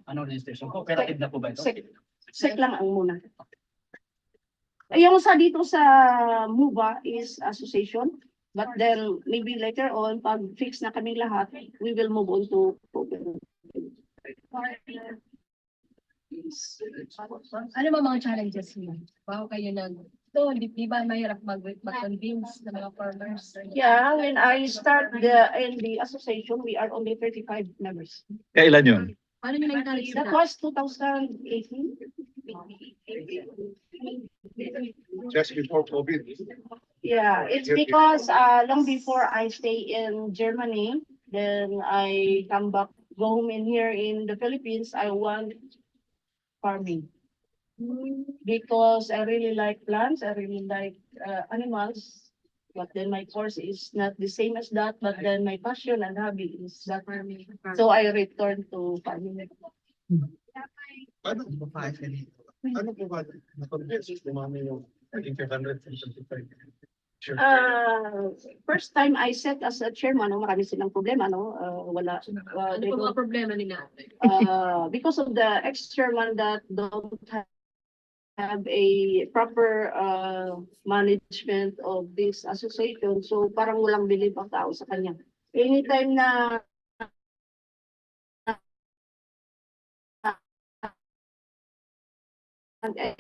Speaker 9: Anong registration? Cooperative na po ba ito?
Speaker 4: Sec lang ang muna. Yung dito sa MUBA is association, but then maybe later on, pag fix na kaming lahat, we will move on to program.
Speaker 5: Ano ba mga challenges mo? Bago kayo di ba mahirap mag-convince ng mga farmers?
Speaker 4: Yeah, when I start in the association, we are only 35 members.
Speaker 1: Kailan yun?
Speaker 5: Paano nyo nag-encourage
Speaker 4: That was 2018.
Speaker 6: Just before COVID.
Speaker 4: Yeah, it's because long before I stay in Germany, then I come back, go home in here in the Philippines, I want farming. Because I really like plants, I really like animals, but then my course is not the same as that, but then my passion and hobby is that farming. So I returned to farming.
Speaker 6: Ano po ba na-convince dumami yung naging 575? Sure.
Speaker 4: First time I set as a chairman, marami silang problema, no? Wala.
Speaker 5: Ano po mga problema nila?
Speaker 4: Because of the ex-chairman that don't have a proper management of this association, so parang walang believe ang tao sa kanya. Anytime na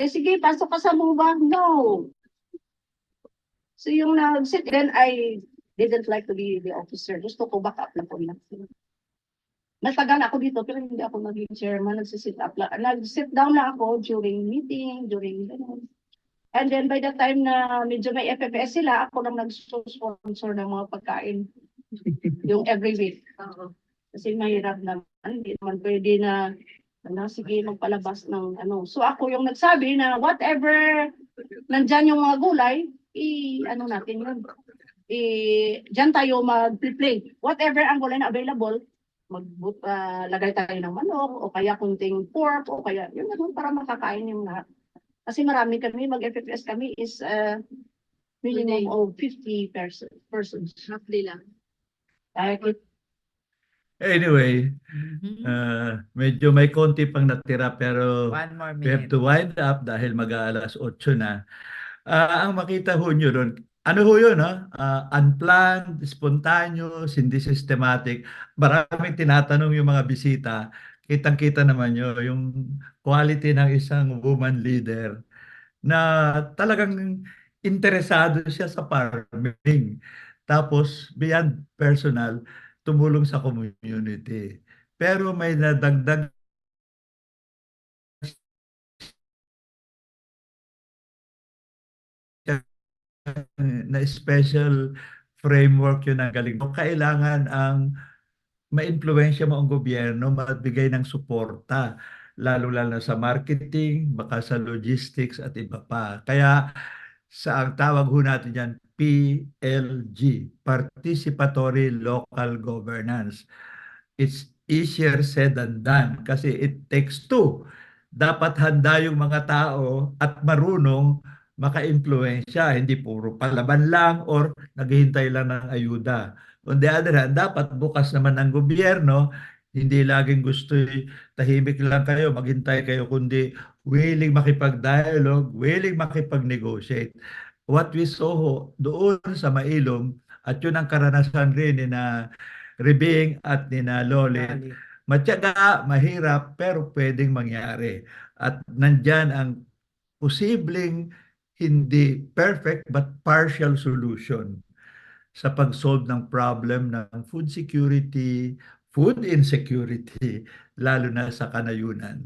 Speaker 4: sige, pasok ka sa MUBA. No. So yung nag-sit, then I didn't like to be the officer. Gusto ko back up lang po nila. Natagal ako dito, pero hindi ako naging chairman. Nag-sit up lang. Nag-sit down lang ako during meeting, during ganun. And then by the time na medyo may FFS sila, ako lang nag-sponsor ng mga pagkain. Yung every week. Kasi mahirap naman. Hindi naman pwede na sige, magpalabas ng ano. So ako yung nagsabi na whatever nandyan yung mga gulay, natin yun. Diyan tayo mag-play. Whatever ang gulay na available, lagay tayo ng manok, o kaya kunting pork, o kaya yun ganun para makakain yung lahat. Kasi marami kami, mag-FFS kami is minimum of 50 persons.
Speaker 5: Half-day lang.
Speaker 1: Anyway, medyo may konti pang natira pero
Speaker 2: One more
Speaker 1: we have
Speaker 2: minute.
Speaker 1: to wind up dahil mag-aalas 8 na. Ang makita ho nyo doon, ano ho yun, unplanned, spontaneous, hindi systematic. Maraming tinatanong yung mga bisita. Kitang-kita naman nyo yung quality ng isang woman leader. na talagang interesado siya sa farming. Tapos, beyond personal, tumulong sa community. Pero may nadagdag na special framework yun ang galing. Kailangan ang maimpluwensya mo ang gobyerno, magbigay ng suporta, lalo-lalo sa marketing, baka sa logistics at iba pa. Kaya sa ang tawag ho natin yan, PLG, Participatory Local Governance. It's easier said than done kasi it takes two. Dapat handa yung mga tao at marunong maka-impluwensya, hindi puro palaban lang or naghihintay lang ng ayuda. On the other hand, dapat bukas naman ang gobyerno, hindi laging gusto tahimik lang kayo, maghintay kayo, kundi willing makipag-dialogue, willing makipag-negotiate. What we saw doon sa Mailom, at yun ang karanasan rin ni na Rebing at ni na Lolit,
Speaker 2: Loli.
Speaker 1: matyaga, mahirap, pero pwedeng mangyari. At nandyan ang posibleng hindi perfect but partial solution sa pag-solve ng problem ng food security, food insecurity, lalo na sa kanayunan.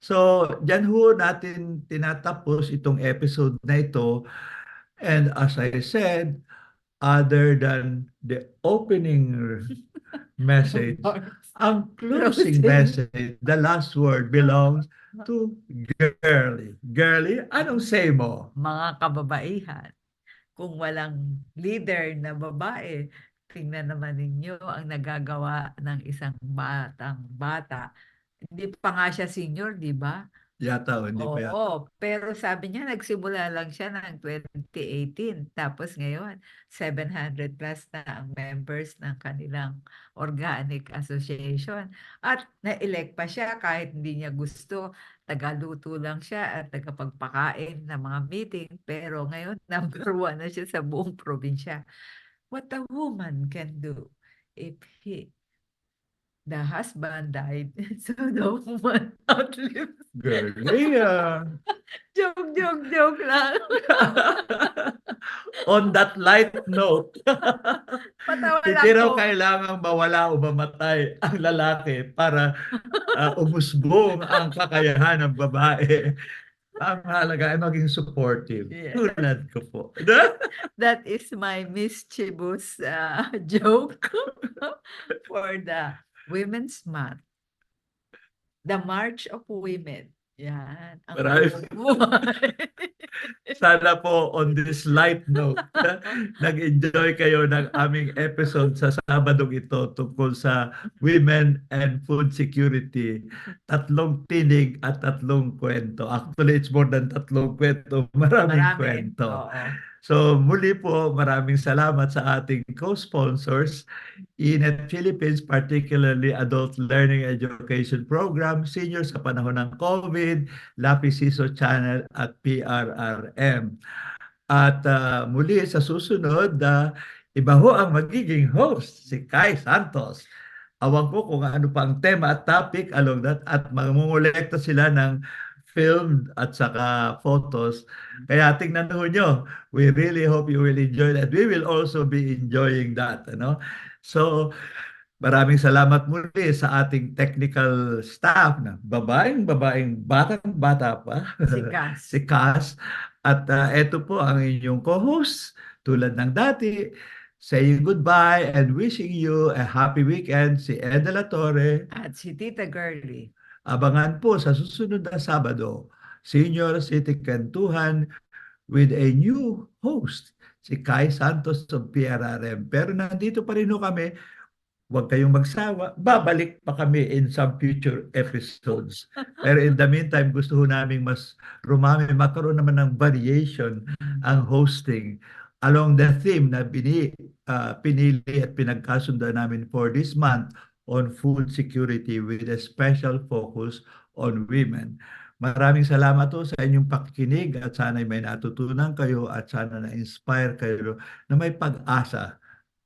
Speaker 1: So, dyan ho natin tinatapos itong episode na ito. And as I said, other than the opening message, ang closing
Speaker 2: Closing.
Speaker 1: message, the last word belongs to Girly. Girly, anong say mo?
Speaker 2: Mga kababaihan, kung walang leader na babae, tingnan naman ninyo ang nagagawa ng isang batang bata. Hindi pa nga siya senior, di ba?
Speaker 1: Yata, o hindi pa yata.
Speaker 2: Oo, pero sabi niya nagsimula lang siya ng 2018. Tapos ngayon, 700 plus na ang members ng kanilang organic association. At na-elect pa siya kahit hindi niya gusto. Tagaluto lang siya at tagapagpakain ng mga meeting. Pero ngayon, number one na siya sa buong probinsya. What a woman can do if the husband died, so the woman outlives.
Speaker 1: Girly,
Speaker 2: Joke lang.
Speaker 1: on that light note,
Speaker 2: Patawa lang
Speaker 1: hindi raw
Speaker 2: po.
Speaker 1: kailangang mawala o mamatay ang lalaki para umusbong ang kakayahan ng babae. Ang halaga ay maging supportive.
Speaker 2: Yes.
Speaker 1: Tulad ko po.
Speaker 2: That is my mischievous joke for the Women's Month. The March of Women. Yan. Ang
Speaker 1: Maraming-
Speaker 2: buhay.
Speaker 1: Sana po on this light note, nag-enjoy kayo ng aming episode sa Sabadong ito tungkol sa women and food security. 3 tinig at 3 kwento. Actually, it's more than 3 kwento. Maraming
Speaker 2: Marami.
Speaker 1: kwento.
Speaker 2: Oo.
Speaker 1: So muli po, maraming salamat sa ating co-sponsors, INET Philippines, particularly Adult Learning Education Program, Senior sa panahon ng COVID, Lapis Siso Channel at PRRM. At muli sa susunod, iba ho ang magiging host, si Kai Santos. Awan ko kung ano pa ang tema at topic along that at mangungulekta sila ng film at saka photos. Kaya tingnan nyo, we really hope you will enjoy that. We will also be enjoying that. Ano? So, maraming salamat muli sa ating technical staff na babaeng, batang-bata pa.
Speaker 2: Si Cass.
Speaker 1: Si Cass. At eto po ang inyong co-host, tulad ng dati, saying goodbye and wishing you a happy weekend, si Ed de la Torre.
Speaker 2: At si Tita Girly.
Speaker 1: Abangan po sa susunod na Sabado, Senior City Kwentuhan with a new host, si Kai Santos of PRRM. Pero nandito pa rin ho kami, huwag kayong magsawa, babalik pa kami in some future episodes. Pero in the meantime, gusto ho namin mas rumami, magkaroon naman ng variation ang hosting along the theme na pinili at pinagkasundan namin for this month on food security with a special focus on women. Maraming salamat po sa inyong pakikinig at sana may natutunan kayo at sana na-inspire kayo na may pag-asa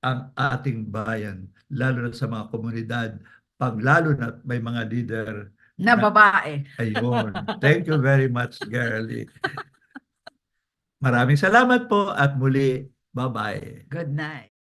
Speaker 1: ang ating bayan, lalo na sa mga komunidad, lalo na may mga leader
Speaker 2: Na babae.
Speaker 1: Ayun. Thank you very much, Girly. Maraming salamat po at muli, bye-bye.
Speaker 2: Good night.